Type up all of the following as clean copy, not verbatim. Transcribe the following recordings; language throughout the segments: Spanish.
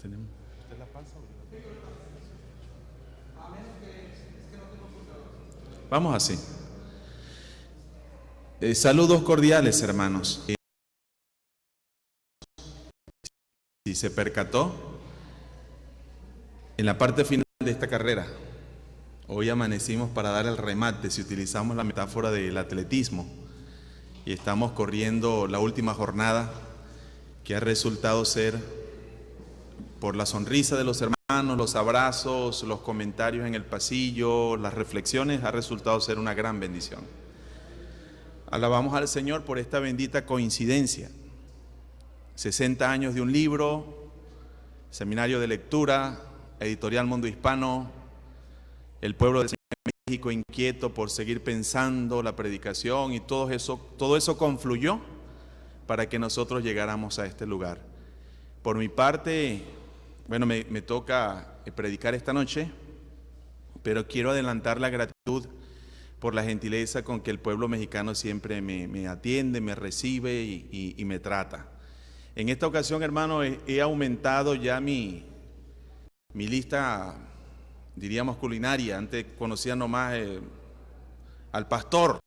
¿Tenemos? ¿Usted la pasa o yo la... Vamos así. Saludos cordiales, hermanos. Si se percató, en la parte final de esta carrera, hoy amanecimos para dar el remate, si utilizamos la metáfora del atletismo, y estamos corriendo la última jornada, que ha resultado ser, por la sonrisa de los hermanos, los abrazos, los comentarios en el pasillo, las reflexiones, ha resultado ser una gran bendición. Alabamos al Señor por esta bendita coincidencia. 60 años de un libro, seminario de lectura, editorial Mundo Hispano, el pueblo del Señor de México inquieto por seguir pensando la predicación, y todo eso confluyó para que nosotros llegáramos a este lugar. Por mi parte, bueno, me toca predicar esta noche, pero quiero adelantar la gratitud por la gentileza con que el pueblo mexicano siempre me atiende, me recibe y me trata. En esta ocasión, hermano, he aumentado ya mi lista, diríamos, culinaria. Antes conocía nomás al pastor,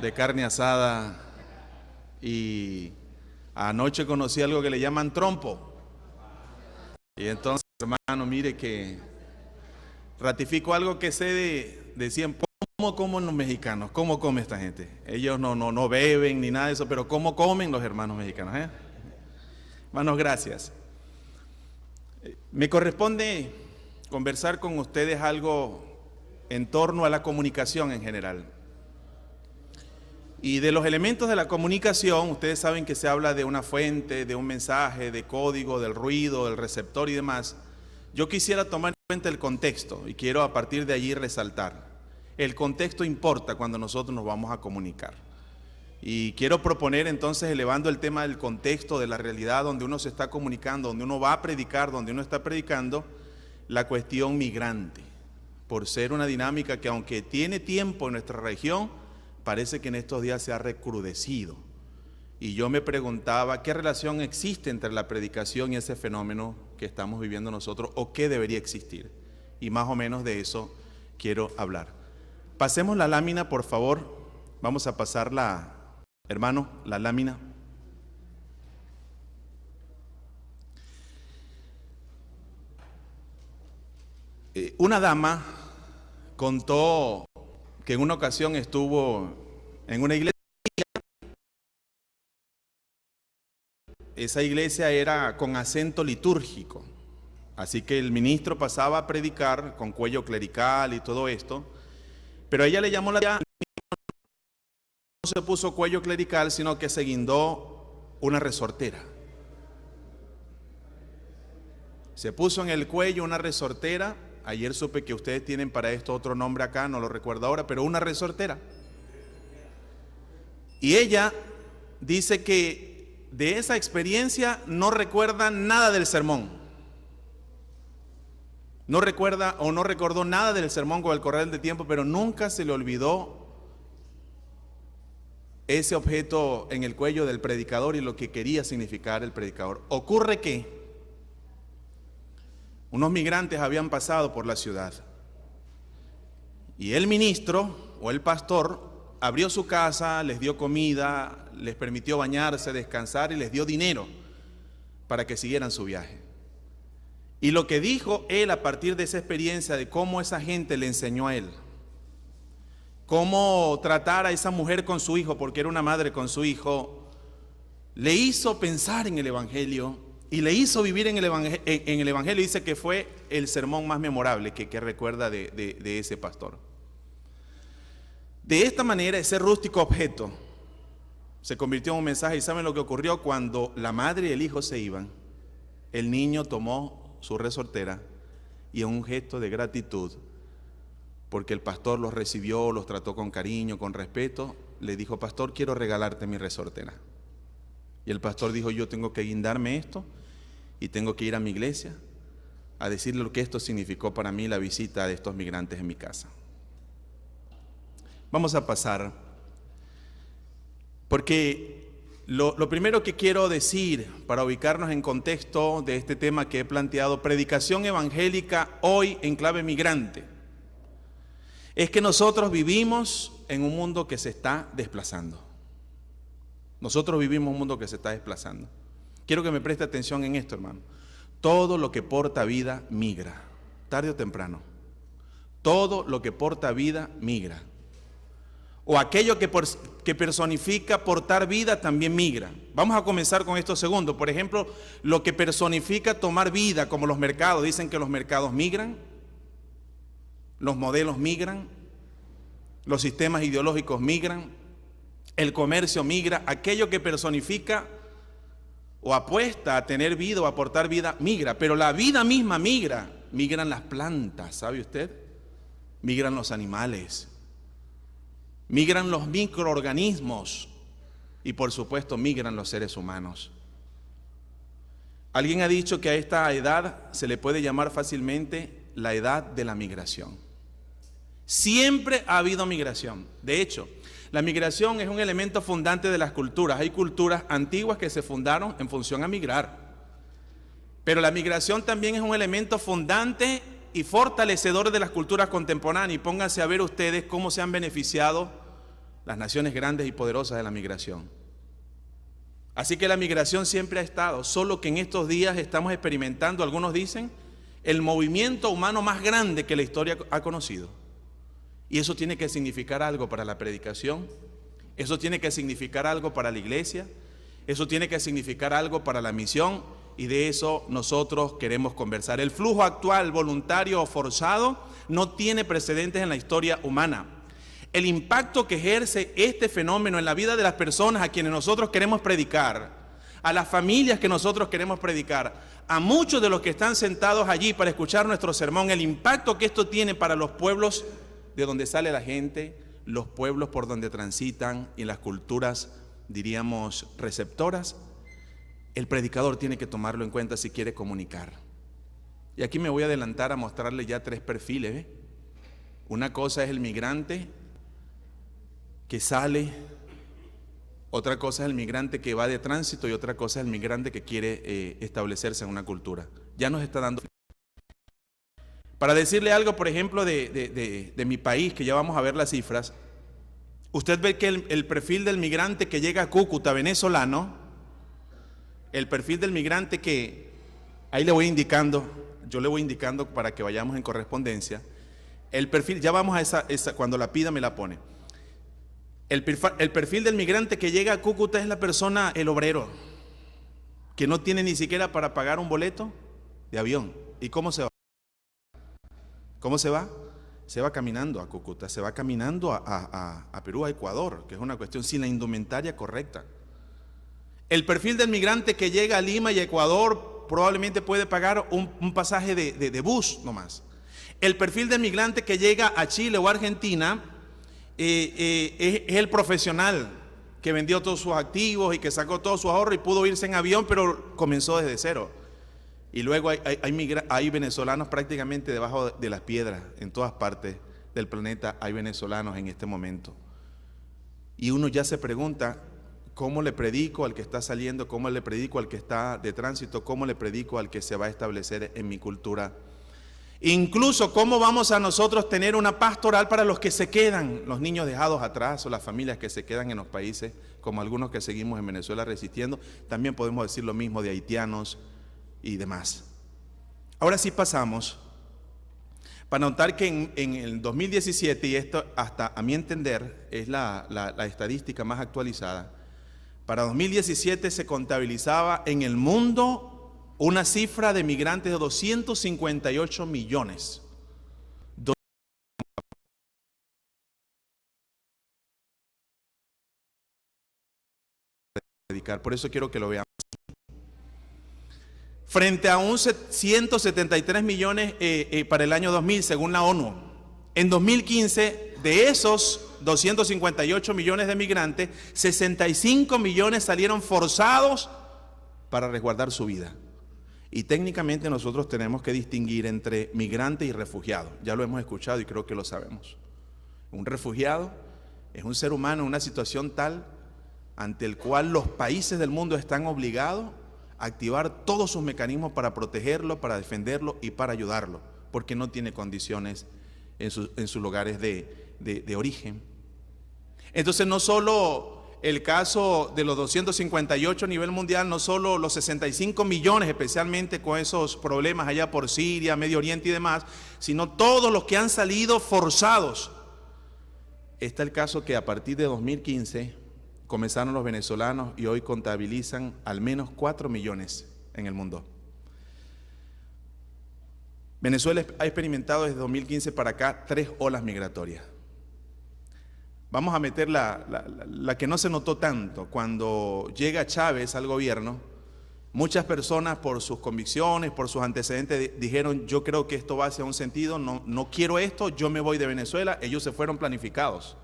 de carne asada, y anoche conocí algo que le llaman trompo. Y entonces, hermano, mire que ratifico algo que sé de siempre. ¿Cómo comen los mexicanos? ¿Cómo come esta gente? Ellos no beben ni nada de eso, pero ¿cómo comen los hermanos mexicanos? Hermanos, gracias. Me corresponde conversar con ustedes algo en torno a la comunicación en general. Y de los elementos de la comunicación, ustedes saben que se habla de una fuente, de un mensaje, de código, del ruido, del receptor y demás. Yo quisiera tomar en cuenta el contexto y quiero a partir de allí resaltar. El contexto importa cuando nosotros nos vamos a comunicar. Y quiero proponer entonces, elevando el tema del contexto, de la realidad donde uno se está comunicando, donde uno va a predicar, donde uno está predicando, la cuestión migrante. Por ser una dinámica que, aunque tiene tiempo en nuestra región, parece que en estos días se ha recrudecido. Y yo me preguntaba, ¿qué relación existe entre la predicación y ese fenómeno que estamos viviendo nosotros, o qué debería existir? Y más o menos de eso quiero hablar. Pasemos la lámina, por favor. Vamos a pasarla, hermano, la lámina. Una dama contó que en una ocasión estuvo en una iglesia. Esa iglesia era con acento litúrgico, así que el ministro pasaba a predicar con cuello clerical y todo esto, pero a ella le llamó la atención. No se puso cuello clerical, sino que se guindó una resortera. Se puso en el cuello una resortera. Ayer supe que ustedes tienen para esto otro nombre acá, no lo recuerdo ahora, pero una resortera. Y ella dice que de esa experiencia no recuerda nada del sermón. No recuerda o no recordó nada del sermón con el correr del tiempo, pero nunca se le olvidó ese objeto en el cuello del predicador y lo que quería significar el predicador. Ocurre que unos migrantes habían pasado por la ciudad y el ministro o el pastor abrió su casa, les dio comida, les permitió bañarse, descansar y les dio dinero para que siguieran su viaje. Y lo que dijo él a partir de esa experiencia, de cómo esa gente le enseñó a él, cómo tratar a esa mujer con su hijo, porque era una madre con su hijo, le hizo pensar en el Evangelio y le hizo vivir en el Evangelio. Dice que fue el sermón más memorable que recuerda de ese pastor. De esta manera, ese rústico objeto se convirtió en un mensaje. ¿Y saben lo que ocurrió? Cuando la madre y el hijo se iban, el niño tomó su resortera y en un gesto de gratitud, porque el pastor los recibió, los trató con cariño, con respeto, le dijo: pastor, quiero regalarte mi resortera. Y el pastor dijo: yo tengo que guindarme esto y tengo que ir a mi iglesia a decirle lo que esto significó para mí, la visita de estos migrantes en mi casa. Vamos a pasar, porque Lo primero que quiero decir para ubicarnos en contexto de este tema que he planteado, predicación evangélica hoy en clave migrante, es que nosotros vivimos en un mundo que se está desplazando. Nosotros vivimos un mundo que se está desplazando. Quiero que me preste atención en esto, hermano. Todo lo que porta vida migra, tarde o temprano. Todo lo que porta vida migra. O aquello que personifica portar vida también migra. Vamos a comenzar con esto segundo. Por ejemplo, lo que personifica tomar vida, como los mercados. Dicen que los mercados migran, los modelos migran, los sistemas ideológicos migran, el comercio migra. Aquello que personifica o apuesta a tener vida o a aportar vida migra. Pero la vida misma migra. Migran las plantas, ¿sabe usted? Migran los animales. Migran los microorganismos y por supuesto migran los seres humanos. Alguien ha dicho que a esta edad se le puede llamar fácilmente la edad de la migración. Siempre ha habido migración. De hecho, la migración es un elemento fundante de las culturas. Hay culturas antiguas que se fundaron en función a migrar. Pero la migración también es un elemento fundante y fortalecedor de las culturas contemporáneas. Y pónganse a ver ustedes cómo se han beneficiado las naciones grandes y poderosas de la migración. Así que la migración siempre ha estado, solo que en estos días estamos experimentando, algunos dicen, el movimiento humano más grande que la historia ha conocido. Y eso tiene que significar algo para la predicación, eso tiene que significar algo para la iglesia, eso tiene que significar algo para la misión, y de eso nosotros queremos conversar. El flujo actual, voluntario o forzado, no tiene precedentes en la historia humana. El impacto que ejerce este fenómeno en la vida de las personas a quienes nosotros queremos predicar, a las familias que nosotros queremos predicar, a muchos de los que están sentados allí para escuchar nuestro sermón, el impacto que esto tiene para los pueblos de donde sale la gente, los pueblos por donde transitan y las culturas, diríamos, receptoras, el predicador tiene que tomarlo en cuenta si quiere comunicar. Y aquí me voy a adelantar a mostrarle ya tres perfiles, ¿eh? Una cosa es el migrante que sale, otra cosa es el migrante que va de tránsito y otra cosa es el migrante que quiere establecerse en una cultura. Ya nos está dando. Para decirle algo, por ejemplo, de mi país, que ya vamos a ver las cifras, usted ve que el perfil del migrante que llega a Cúcuta, venezolano, el perfil del migrante que, ahí le voy indicando, yo le voy indicando para que vayamos en correspondencia, el perfil, ya vamos a esa cuando la pida me la pone. El perfil del migrante que llega a Cúcuta es la persona, el obrero, que no tiene ni siquiera para pagar un boleto de avión. ¿Y cómo se va? ¿Cómo se va? Se va caminando a Cúcuta, se va caminando a Perú, a Ecuador, que es una cuestión sin la indumentaria correcta. El perfil del migrante que llega a Lima y a Ecuador probablemente puede pagar un pasaje de bus nomás. El perfil del migrante que llega a Chile o Argentina es el profesional que vendió todos sus activos y que sacó todos sus ahorros y pudo irse en avión, pero comenzó desde cero. Y luego hay venezolanos prácticamente debajo de las piedras, en todas partes del planeta hay venezolanos en este momento. Y uno ya se pregunta, ¿cómo le predico al que está saliendo? ¿Cómo le predico al que está de tránsito? ¿Cómo le predico al que se va a establecer en mi cultura? Incluso, ¿cómo vamos a nosotros tener una pastoral para los que se quedan, los niños dejados atrás o las familias que se quedan en los países, como algunos que seguimos en Venezuela resistiendo? También podemos decir lo mismo de haitianos y demás. Ahora sí pasamos para notar que en el 2017, y esto hasta a mi entender es la estadística más actualizada, para 2017 se contabilizaba en el mundo una cifra de migrantes de 258 millones. Por eso quiero que lo veamos. Frente a 173 millones para el año 2000, según la ONU. En 2015, de esos 258 millones de migrantes, 65 millones salieron forzados para resguardar su vida. Y técnicamente nosotros tenemos que distinguir entre migrante y refugiado. Ya lo hemos escuchado y creo que lo sabemos. Un refugiado es un ser humano en una situación tal ante el cual los países del mundo están obligados a activar todos sus mecanismos para protegerlo, para defenderlo y para ayudarlo, porque no tiene condiciones en sus lugares de origen. Entonces, no solo el caso de los 258 a nivel mundial, no solo los 65 millones, especialmente con esos problemas allá por Siria, Medio Oriente y demás, sino todos los que han salido forzados. Está el caso que a partir de 2015 comenzaron los venezolanos y hoy contabilizan al menos 4 millones en el mundo. Venezuela ha experimentado desde 2015 para acá 3 olas migratorias. Vamos a meter la que no se notó tanto. Cuando llega Chávez al gobierno, muchas personas por sus convicciones, por sus antecedentes, dijeron: yo creo que esto va hacia un sentido, no quiero esto, yo me voy de Venezuela. Ellos se fueron planificados.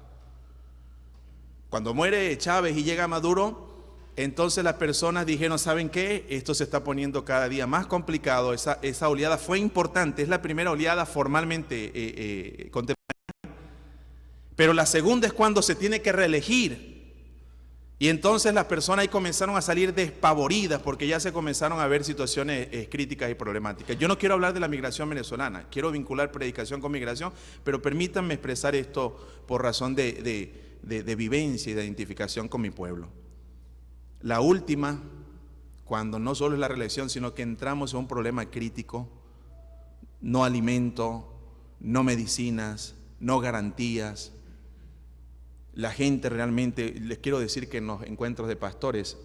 Cuando muere Chávez y llega Maduro, entonces las personas dijeron: ¿saben qué? Esto se está poniendo cada día más complicado. Esa oleada fue importante, es la primera oleada formalmente contemporánea. Pero la segunda es cuando se tiene que reelegir. Y entonces las personas ahí comenzaron a salir despavoridas porque ya se comenzaron a ver situaciones críticas y problemáticas. Yo no quiero hablar de la migración venezolana, quiero vincular predicación con migración, pero permítanme expresar esto por razón de vivencia y de identificación con mi pueblo. La última, cuando no solo es la reelección, sino que entramos en un problema crítico, no alimento, no medicinas, no garantías. La gente realmente, les quiero decir que en los encuentros de pastores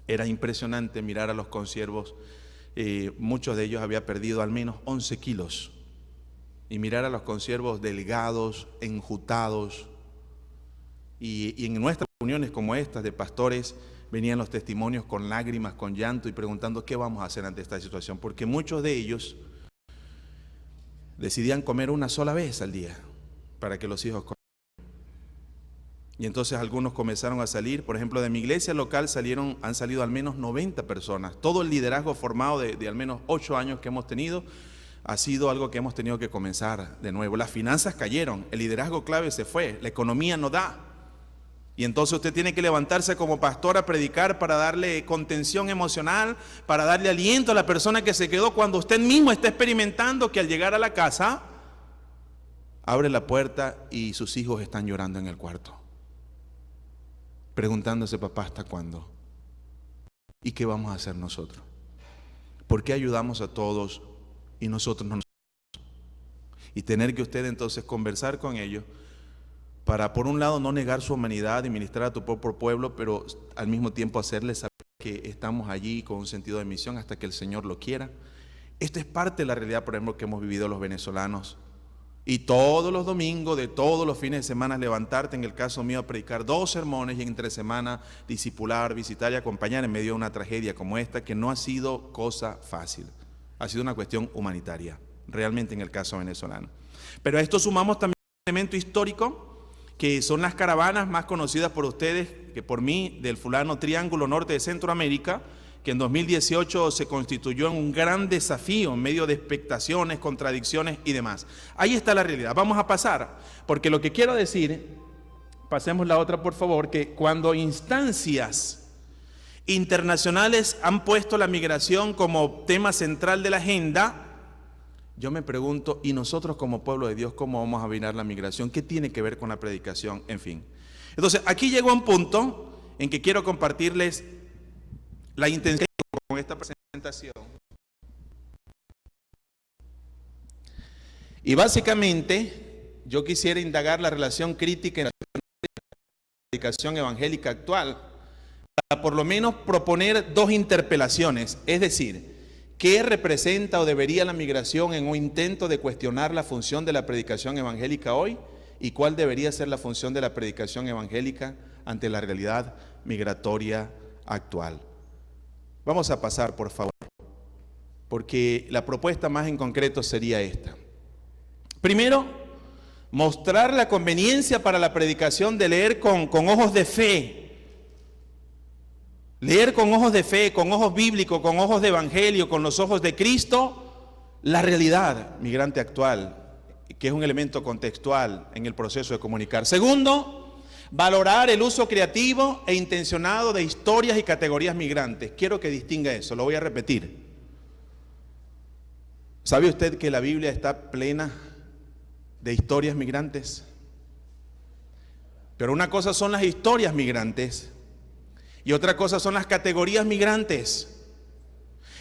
era impresionante mirar a los consiervos. Muchos de ellos habían perdido al menos 11 kilos. Y mirar a los consiervos delgados, enjutados. Y en nuestras reuniones como estas de pastores venían los testimonios con lágrimas, con llanto y preguntando qué vamos a hacer ante esta situación. Porque muchos de ellos decidían comer una sola vez al día para que los hijos comieran. Y entonces algunos comenzaron a salir. Por ejemplo, de mi iglesia local han salido al menos 90 personas. Todo el liderazgo formado de al menos 8 años que hemos tenido ha sido algo que hemos tenido que comenzar de nuevo. Las finanzas cayeron, el liderazgo clave se fue, la economía no da. Y entonces usted tiene que levantarse como pastor a predicar para darle contención emocional, para darle aliento a la persona que se quedó, cuando usted mismo está experimentando que al llegar a la casa abre la puerta y sus hijos están llorando en el cuarto, preguntándose: papá, ¿hasta cuándo? ¿Y qué vamos a hacer nosotros? ¿Por qué ayudamos a todos y nosotros no nos ayudamos? Y tener que usted entonces conversar con ellos para, por un lado, no negar su humanidad y ministrar a tu propio pueblo, pero al mismo tiempo hacerles saber que estamos allí con un sentido de misión hasta que el Señor lo quiera. Esto es parte de la realidad, por ejemplo, que hemos vivido los venezolanos. Y todos los domingos, de todos los fines de semana, levantarte, en el caso mío, a predicar 2 sermones y entre semana discipular, visitar y acompañar en medio de una tragedia como esta, que no ha sido cosa fácil. Ha sido una cuestión humanitaria, realmente en el caso venezolano. Pero a esto sumamos también un elemento histórico, que son las caravanas más conocidas por ustedes que por mí, del fulano Triángulo Norte de Centroamérica, que en 2018 se constituyó en un gran desafío en medio de expectaciones, contradicciones y demás. Ahí está la realidad. Vamos a pasar, porque lo que quiero decir, pasemos la otra por favor, que cuando instancias internacionales han puesto la migración como tema central de la agenda, yo me pregunto, ¿y nosotros como pueblo de Dios cómo vamos a mirar la migración? ¿Qué tiene que ver con la predicación? En fin. Entonces, aquí llegó un punto en que quiero compartirles la intención con esta presentación. Y básicamente, yo quisiera indagar la relación crítica en la predicación evangélica actual, para por lo menos proponer 2 interpelaciones, es decir, ¿qué representa o debería la migración en un intento de cuestionar la función de la predicación evangélica hoy? ¿Y cuál debería ser la función de la predicación evangélica ante la realidad migratoria actual? Vamos a pasar, por favor, porque la propuesta más en concreto sería esta. Primero, mostrar la conveniencia para la predicación de leer con ojos de fe. Leer con ojos de fe, con ojos bíblicos, con ojos de evangelio, con los ojos de Cristo, la realidad migrante actual, que es un elemento contextual en el proceso de comunicar. Segundo, Valorar el uso creativo e intencionado de historias y categorías migrantes. Quiero que distinga eso, lo voy a repetir. ¿Sabe usted que la Biblia está plena de historias migrantes? Pero una cosa son las historias migrantes y otra cosa son las categorías migrantes.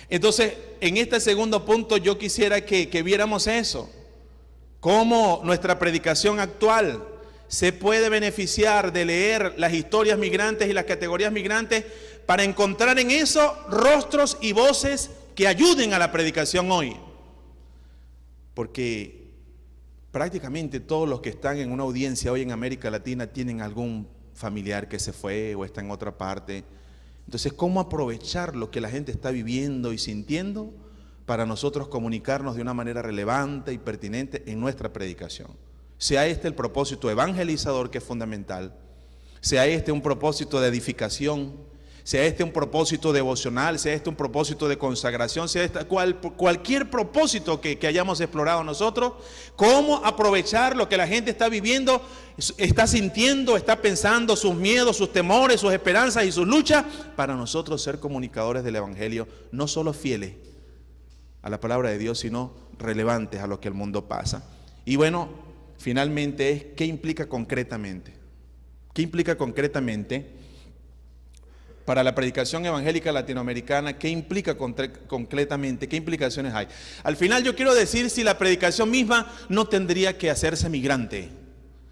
Entonces, en este segundo punto yo quisiera que viéramos eso. Cómo nuestra predicación actual se puede beneficiar de leer las historias migrantes y las categorías migrantes para encontrar en eso rostros y voces que ayuden a la predicación hoy. Porque prácticamente todos los que están en una audiencia hoy en América Latina tienen algún familiar que se fue o está en otra parte. Entonces, ¿cómo aprovechar lo que la gente está viviendo y sintiendo para nosotros comunicarnos de una manera relevante y pertinente en nuestra predicación? Sea este el propósito evangelizador, que es fundamental, sea este un propósito de edificación, sea este un propósito devocional, sea este un propósito de consagración, sea este cualquier propósito que hayamos explorado nosotros, cómo aprovechar lo que la gente está viviendo, está sintiendo, está pensando, sus miedos, sus temores, sus esperanzas y sus luchas, para nosotros ser comunicadores del evangelio, no solo fieles a la palabra de Dios, sino relevantes a lo que el mundo pasa. Y bueno, finalmente es, ¿qué implica concretamente? ¿Qué implica concretamente para la predicación evangélica latinoamericana? ¿Qué implica concretamente? ¿Qué implicaciones hay? Al final yo quiero decir si la predicación misma no tendría que hacerse migrante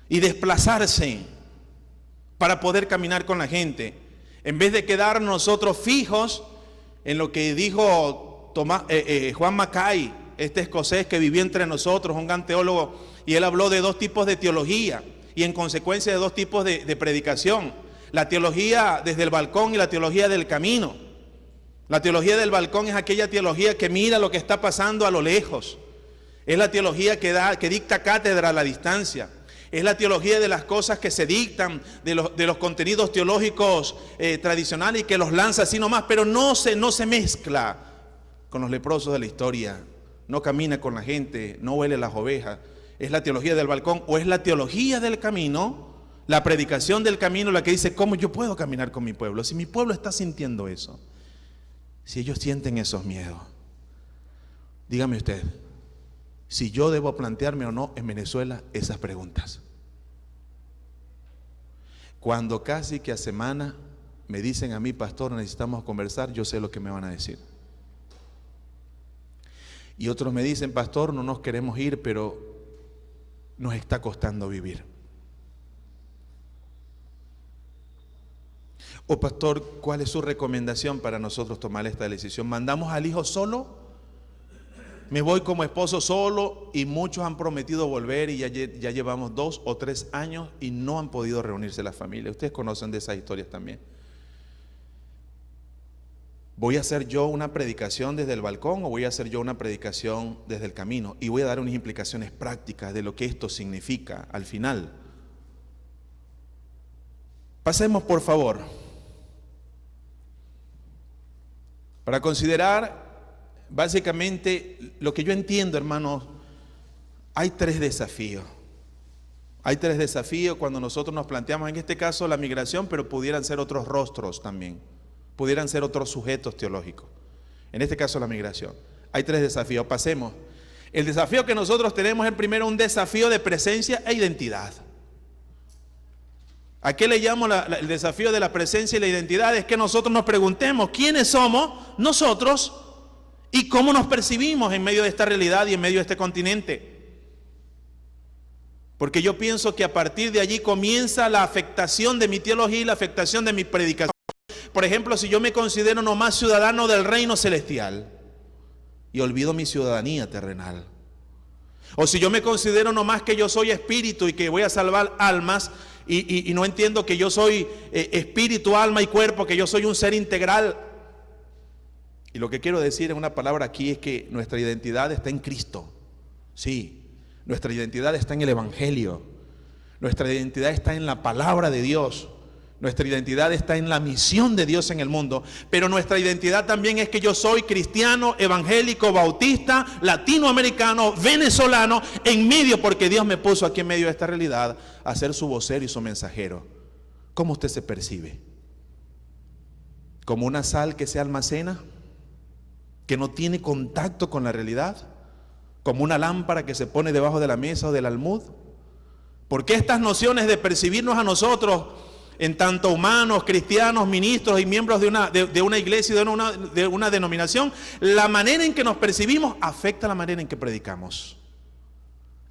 y desplazarse para poder caminar con la gente, en vez de quedar nosotros fijos en lo que dijo Juan Mackay, este escocés que vivió entre nosotros, un gran teólogo, y él habló de dos tipos de teología y en consecuencia de dos tipos de predicación: la teología desde el balcón y la teología del camino. La teología del balcón es aquella teología que mira lo que está pasando a lo lejos, es la teología que dicta cátedra a la distancia, es la teología de las cosas que se dictan, de los contenidos teológicos tradicionales, y que los lanza así nomás, pero no se mezcla con los leprosos de la historia, no camina con la gente, no huele las ovejas. Es la teología del balcón o es la teología del camino, la predicación del camino, la que dice: ¿cómo yo puedo caminar con mi pueblo? Si mi pueblo está sintiendo eso, si ellos sienten esos miedos, dígame usted, si yo debo plantearme o no en Venezuela esas preguntas. Cuando casi que a semana me dicen a mí: pastor, necesitamos conversar, yo sé lo que me van a decir. Y otros me dicen: pastor, no nos queremos ir, pero nos está costando vivir. O pastor, ¿cuál es su recomendación para nosotros tomar esta decisión? ¿Mandamos al hijo solo? ¿Me voy como esposo solo? Y muchos han prometido volver y ya llevamos 2 o 3 años y no han podido reunirse las familias. Ustedes conocen de esas historias también. ¿Voy a hacer yo una predicación desde el balcón o voy a hacer yo una predicación desde el camino? Y voy a dar unas implicaciones prácticas de lo que esto significa al final. Pasemos, por favor, para considerar básicamente lo que yo entiendo, hermanos. Hay 3 desafíos. Hay 3 desafíos cuando nosotros nos planteamos, en este caso, la migración, pero pudieran ser otros rostros también. Pudieran ser otros sujetos teológicos. En este caso, la migración. Hay 3 desafíos. Pasemos. El desafío que nosotros tenemos es primero un desafío de presencia e identidad. ¿A qué le llamo el desafío de la presencia y la identidad? Es que nosotros nos preguntemos quiénes somos nosotros y cómo nos percibimos en medio de esta realidad y en medio de este continente. Porque yo pienso que a partir de allí comienza la afectación de mi teología y la afectación de mi predicación. Por ejemplo, si yo me considero nomás ciudadano del reino celestial y olvido mi ciudadanía terrenal, o si yo me considero nomás que yo soy espíritu y que voy a salvar almas y no entiendo que yo soy espíritu, alma y cuerpo, que yo soy un ser integral. Y lo que quiero decir en una palabra aquí es que nuestra identidad está en Cristo. Sí, nuestra identidad está en el Evangelio, nuestra identidad está en la palabra de Dios. Nuestra identidad está en la misión de Dios en el mundo, pero nuestra identidad también es que yo soy cristiano, evangélico, bautista, latinoamericano, venezolano, en medio, porque Dios me puso aquí en medio de esta realidad a ser su vocero y su mensajero. ¿cómo usted se percibe? ¿Como una sal que se almacena, que no tiene contacto con la realidad? ¿Como una lámpara que se pone debajo de la mesa o del almud? ¿Por qué estas nociones de percibirnos a nosotros, en tanto humanos, cristianos, ministros y miembros de una iglesia y de una denominación, la manera en que nos percibimos afecta la manera en que predicamos,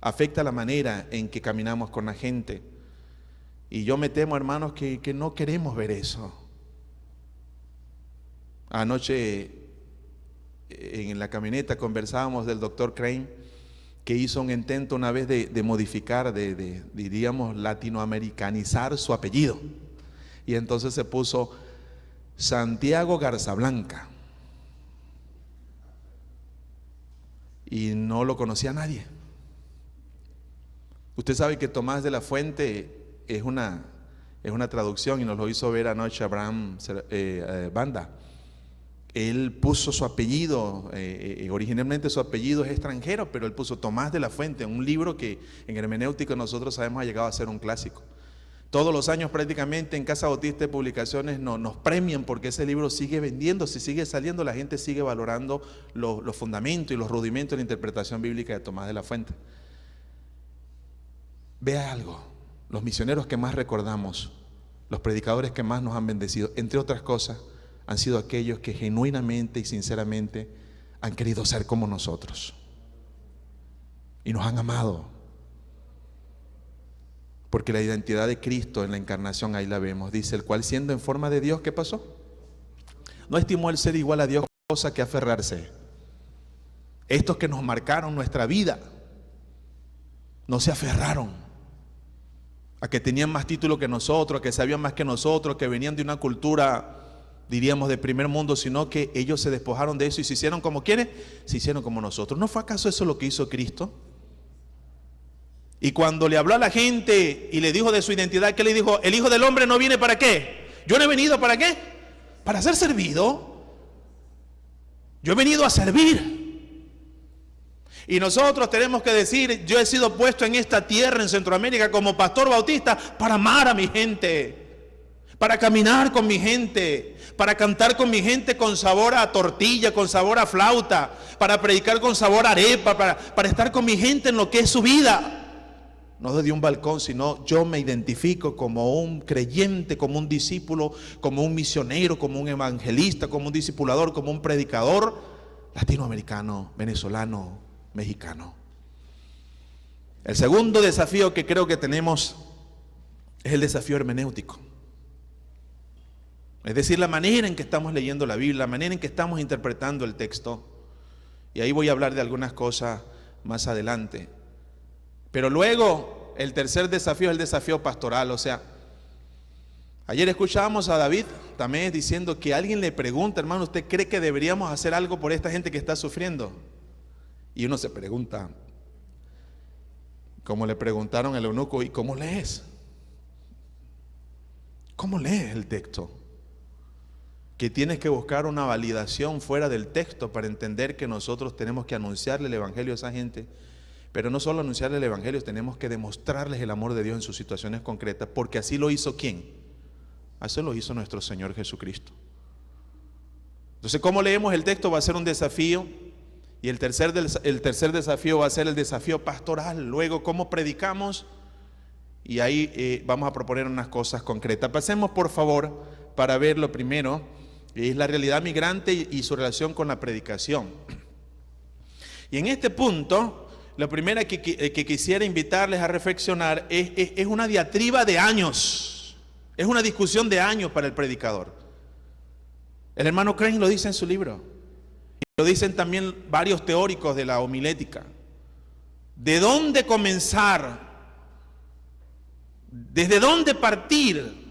afecta la manera en que caminamos con la gente? Y yo me temo, hermanos, que no queremos ver eso. Anoche en la camioneta conversábamos del doctor Crane, que hizo un intento una vez de modificar, diríamos, latinoamericanizar su apellido. Y entonces se puso Santiago Garzablanca. Y no lo conocía nadie. Usted sabe que Tomás de la Fuente es una traducción, y nos lo hizo ver anoche Abraham Banda. Él puso su apellido, originalmente su apellido es extranjero, pero él puso Tomás de la Fuente, un libro que en hermenéutica nosotros sabemos ha llegado a ser un clásico. Todos los años prácticamente en Casa Bautista de Publicaciones nos premian porque ese libro sigue vendiéndose, sigue saliendo, la gente sigue valorando los fundamentos y los rudimentos de la interpretación bíblica de Tomás de la Fuente. Vea algo, los misioneros que más recordamos, los predicadores que más nos han bendecido, entre otras cosas, han sido aquellos que genuinamente y sinceramente han querido ser como nosotros y nos han amado, porque la identidad de Cristo en la encarnación ahí la vemos. Dice: el cual, siendo en forma de Dios, ¿qué pasó? No estimó el ser igual a Dios cosa que aferrarse. Estos que nos marcaron nuestra vida no se aferraron a que tenían más título que nosotros, a que sabían más que nosotros, que venían de una cultura, diríamos, de primer mundo, sino que ellos se despojaron de eso y se hicieron como quieren, se hicieron como nosotros. ¿No fue acaso eso lo que hizo Cristo? Y cuando le habló a la gente y le dijo de su identidad, ¿qué le dijo? El Hijo del Hombre no viene ¿para qué? Yo no he venido ¿para qué? Para ser servido. Yo he venido a servir. Y nosotros tenemos que decir: yo he sido puesto en esta tierra, en Centroamérica, como pastor bautista, para amar a mi gente, para caminar con mi gente, para cantar con mi gente con sabor a tortilla, con sabor a flauta, para predicar con sabor a arepa, para estar con mi gente en lo que es su vida. No desde un balcón, sino yo me identifico como un creyente, como un discípulo, como un misionero, como un evangelista, como un discipulador, como un predicador latinoamericano, venezolano, mexicano. El segundo desafío que creo que tenemos es el desafío hermenéutico. Es decir, la manera en que estamos leyendo la Biblia, la manera en que estamos interpretando el texto. Y ahí voy a hablar de algunas cosas más adelante. Pero luego, el tercer desafío es el desafío pastoral. O sea, ayer escuchábamos a David también diciendo que alguien le pregunta: hermano, ¿usted cree que deberíamos hacer algo por esta gente que está sufriendo? Y uno se pregunta, como le preguntaron al eunuco: ¿y cómo lees? ¿Cómo lees el texto? Que tienes que buscar una validación fuera del texto para entender que nosotros tenemos que anunciarle el evangelio a esa gente. Pero no solo anunciarle el evangelio, tenemos que demostrarles el amor de Dios en sus situaciones concretas, porque así lo hizo ¿quién? Así lo hizo nuestro Señor Jesucristo. Entonces, ¿cómo leemos el texto? Va a ser un desafío. Y el tercer desafío va a ser el desafío pastoral. Luego, ¿cómo predicamos? Y ahí vamos a proponer unas cosas concretas. Pasemos, por favor, para ver lo primero, es la realidad migrante y su relación con la predicación. Y en este punto, lo primero que quisiera invitarles a reflexionar es una diatriba de años. Es una discusión de años para el predicador. El hermano Crane lo dice en su libro. Y lo dicen también varios teóricos de la homilética. ¿De dónde comenzar? ¿Desde dónde partir?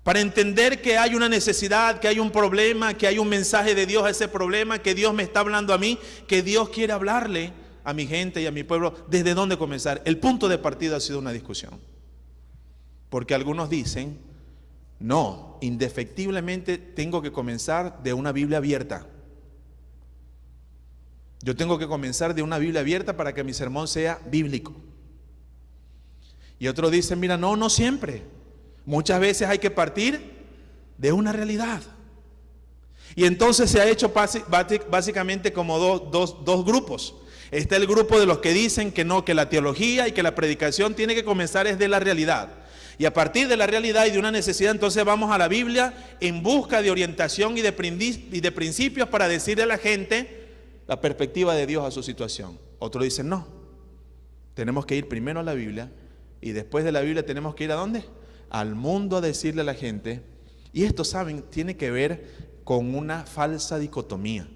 Para entender que hay una necesidad, que hay un problema, que hay un mensaje de Dios a ese problema, que Dios me está hablando a mí, que Dios quiere hablarle a mi gente y a mi pueblo. ¿Desde dónde comenzar? El punto de partida ha sido una discusión. Porque algunos dicen: no, indefectiblemente tengo que comenzar de una Biblia abierta. Yo tengo que comenzar de una Biblia abierta para que mi sermón sea bíblico. Y otros dicen: mira, no siempre. Muchas veces hay que partir de una realidad. Y entonces se ha hecho básicamente como dos grupos. Está el grupo de los que dicen que no, que la teología y que la predicación tiene que comenzar desde la realidad. Y a partir de la realidad y de una necesidad, entonces vamos a la Biblia en busca de orientación y de principios para decirle a la gente la perspectiva de Dios a su situación. Otros dicen no, tenemos que ir primero a la Biblia y después de la Biblia tenemos que ir ¿a dónde? Al mundo a decirle a la gente. Y esto, ¿saben?, tiene que ver con una falsa dicotomía.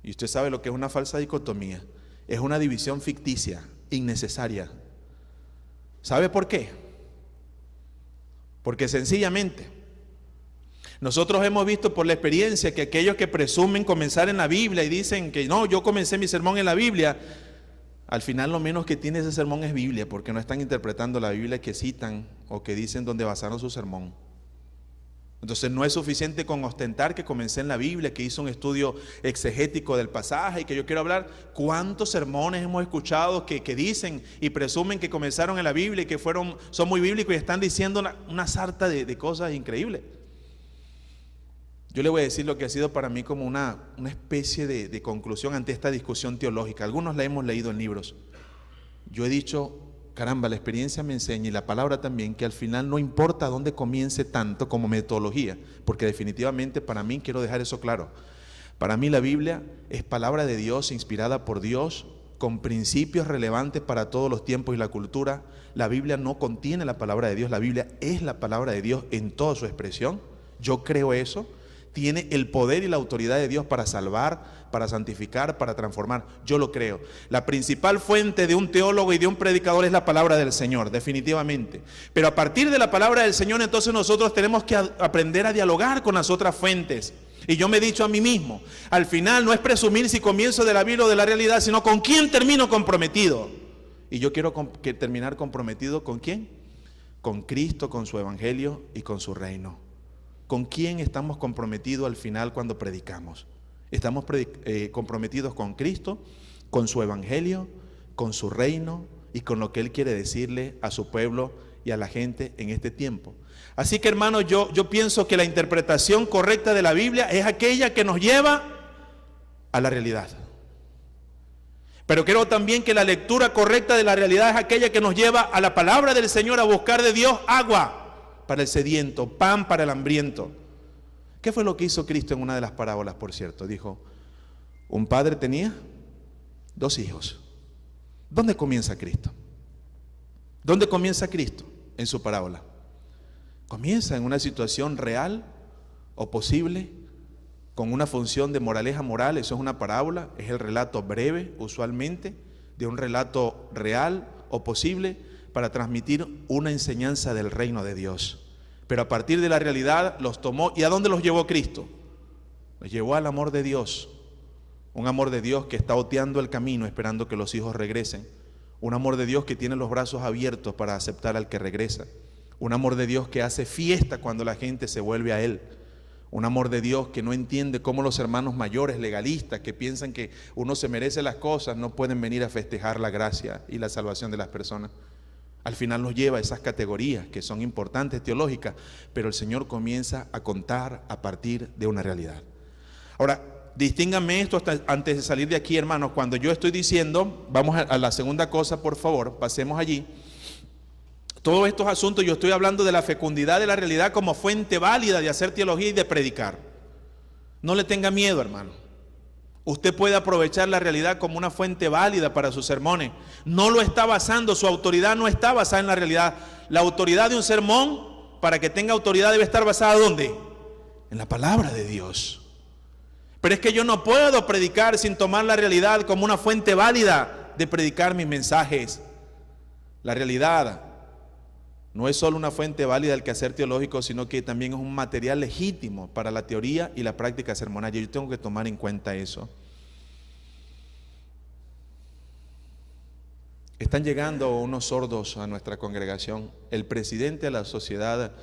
Y usted sabe lo que es una falsa dicotomía. Es una división ficticia, innecesaria. ¿Sabe por qué? Porque sencillamente nosotros hemos visto por la experiencia que aquellos que presumen comenzar en la Biblia y dicen que no, yo comencé mi sermón en la Biblia, al final lo menos que tiene ese sermón es Biblia, porque no están interpretando la Biblia que citan o que dicen donde basaron su sermón. Entonces no es suficiente con ostentar que comencé en la Biblia, que hice un estudio exegético del pasaje y que yo quiero hablar. ¿Cuántos sermones hemos escuchado que dicen y presumen que comenzaron en la Biblia y que son muy bíblicos y están diciendo una sarta de cosas increíbles? Yo le voy a decir lo que ha sido para mí como una especie de conclusión ante esta discusión teológica. Algunos la hemos leído en libros. Yo he dicho, caramba, la experiencia me enseña y la palabra también, que al final no importa dónde comience tanto como metodología, porque definitivamente para mí, quiero dejar eso claro, para mí la Biblia es palabra de Dios, inspirada por Dios, con principios relevantes para todos los tiempos y la cultura. La Biblia no contiene la palabra de Dios, la Biblia es la palabra de Dios en toda su expresión. Yo creo eso. Tiene el poder y la autoridad de Dios para salvar, para santificar, para transformar. Yo lo creo. La principal fuente de un teólogo y de un predicador es la palabra del Señor, definitivamente. Pero a partir de la palabra del Señor, entonces nosotros tenemos que aprender a dialogar con las otras fuentes. Y yo me he dicho a mí mismo, al final no es presumir si comienzo de la Biblia o de la realidad, sino con quién termino comprometido. Y yo quiero terminar comprometido ¿con quién? Con Cristo, con su evangelio y con su reino. ¿Con quién estamos comprometidos al final cuando predicamos? Estamos comprometidos con Cristo, con su evangelio, con su reino y con lo que Él quiere decirle a su pueblo y a la gente en este tiempo. Así que, hermanos, yo pienso que la interpretación correcta de la Biblia es aquella que nos lleva a la realidad. Pero creo también que la lectura correcta de la realidad es aquella que nos lleva a la palabra del Señor, a buscar de Dios agua para el sediento, pan para el hambriento. ¿Qué fue lo que hizo Cristo en una de las parábolas, por cierto? Dijo, un padre tenía 2 hijos. ¿Dónde comienza Cristo? ¿Dónde comienza Cristo en su parábola? Comienza en una situación real o posible, con una función de moraleja moral. Eso es una parábola, es el relato breve, usualmente, de un relato real o posible, para transmitir una enseñanza del reino de Dios. Pero a partir de la realidad los tomó. ¿Y a dónde los llevó Cristo? Los llevó al amor de Dios. Un amor de Dios que está oteando el camino esperando que los hijos regresen. Un amor de Dios que tiene los brazos abiertos para aceptar al que regresa. Un amor de Dios que hace fiesta cuando la gente se vuelve a Él. Un amor de Dios que no entiende cómo los hermanos mayores legalistas que piensan que uno se merece las cosas no pueden venir a festejar la gracia y la salvación de las personas. Al final nos lleva a esas categorías que son importantes teológicas, pero el Señor comienza a contar a partir de una realidad. Ahora, distínganme esto antes de salir de aquí, hermanos. Cuando yo estoy diciendo, vamos a la segunda cosa, por favor, pasemos allí. Todos estos asuntos, yo estoy hablando de la fecundidad de la realidad como fuente válida de hacer teología y de predicar. No le tenga miedo, hermano. Usted puede aprovechar la realidad como una fuente válida para sus sermones. No lo está basando, su autoridad no está basada en la realidad. La autoridad de un sermón, para que tenga autoridad, debe estar basada ¿dónde? En la palabra de Dios. Pero es que yo no puedo predicar sin tomar la realidad como una fuente válida de predicar mis mensajes. La realidad no es solo una fuente válida del quehacer teológico, sino que también es un material legítimo para la teoría y la práctica sermonaria. Yo tengo que tomar en cuenta eso. Están llegando unos sordos a nuestra congregación. El presidente de la Sociedad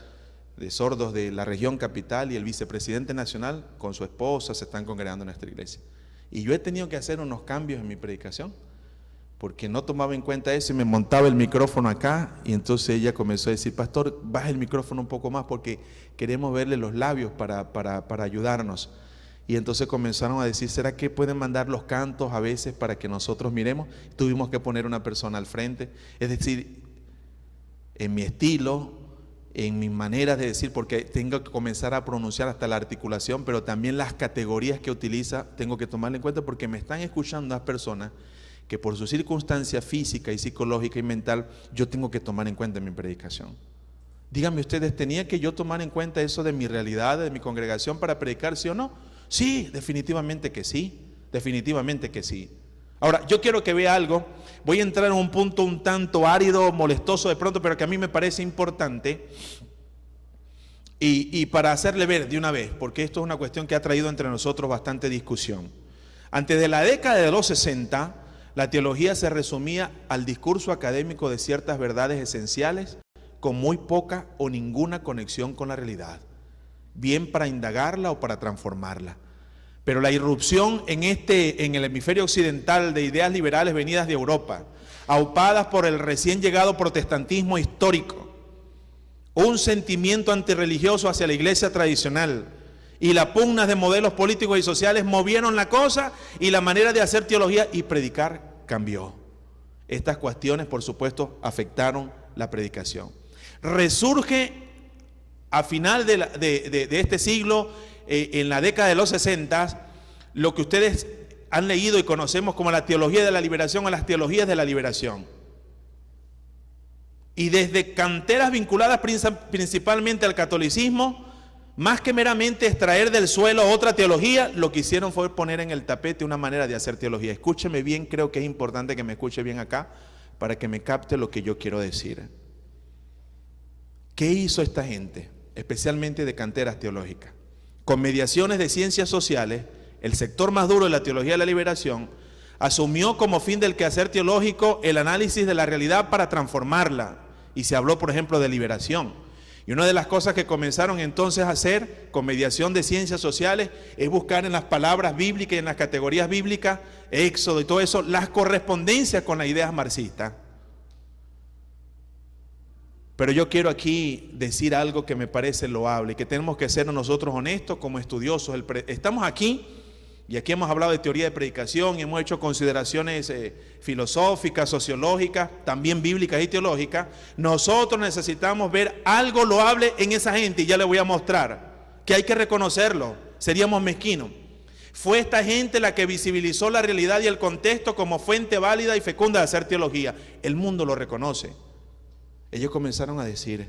de Sordos de la región capital y el vicepresidente nacional con su esposa se están congregando en nuestra iglesia. Y yo he tenido que hacer unos cambios en mi predicación, porque no tomaba en cuenta eso y me montaba el micrófono acá, y entonces ella comenzó a decir: pastor, baja el micrófono un poco más porque queremos verle los labios para ayudarnos. Y entonces comenzaron a decir: ¿será que pueden mandar los cantos a veces para que nosotros miremos? Tuvimos que poner una persona al frente, es decir, en mi estilo, en mis maneras de decir, porque tengo que comenzar a pronunciar hasta la articulación, pero también las categorías que utiliza tengo que tomarla en cuenta, porque me están escuchando las personas que por su circunstancia física y psicológica y mental yo tengo que tomar en cuenta en mi predicación. Díganme ustedes, ¿tenía que yo tomar en cuenta eso de mi realidad, de mi congregación para predicar, sí o no? Sí, definitivamente que sí, definitivamente que sí. Ahora, yo quiero que vea algo. Voy a entrar en un punto un tanto árido, molestoso de pronto, pero que a mí me parece importante, y para hacerle ver de una vez, porque esto es una cuestión que ha traído entre nosotros bastante discusión. Antes de la década de los 60, la teología se resumía al discurso académico de ciertas verdades esenciales con muy poca o ninguna conexión con la realidad, bien para indagarla o para transformarla. Pero la irrupción en el hemisferio occidental de ideas liberales venidas de Europa, aupadas por el recién llegado protestantismo histórico, un sentimiento antirreligioso hacia la iglesia tradicional y la pugna de modelos políticos y sociales movieron la cosa, y la manera de hacer teología y predicar cambió. Estas cuestiones, por supuesto, afectaron la predicación. Resurge a final de este siglo, en la década de los 60, lo que ustedes han leído y conocemos como la teología de la liberación o las teologías de la liberación. Y desde canteras vinculadas principalmente al catolicismo, más que meramente extraer del suelo otra teología, lo que hicieron fue poner en el tapete una manera de hacer teología. Escúcheme bien, creo que es importante que me escuche bien acá para que me capte lo que yo quiero decir. ¿Qué hizo esta gente, especialmente de canteras teológicas? Con mediaciones de ciencias sociales, el sector más duro de la teología de la liberación asumió como fin del quehacer teológico el análisis de la realidad para transformarla, y se habló, por ejemplo, de liberación. Y una de las cosas que comenzaron entonces a hacer con mediación de ciencias sociales es buscar en las palabras bíblicas y en las categorías bíblicas, Éxodo y todo eso, las correspondencias con las ideas marxistas. Pero yo quiero aquí decir algo que me parece loable y que tenemos que ser nosotros honestos como estudiosos. Estamos aquí, y aquí hemos hablado de teoría de predicación y hemos hecho consideraciones filosóficas, sociológicas, también bíblicas y teológicas. Nosotros necesitamos ver algo loable en esa gente, y ya les voy a mostrar que hay que reconocerlo, seríamos mezquinos. Fue esta gente la que visibilizó la realidad y el contexto como fuente válida y fecunda de hacer teología. El mundo lo reconoce. Ellos comenzaron a decir: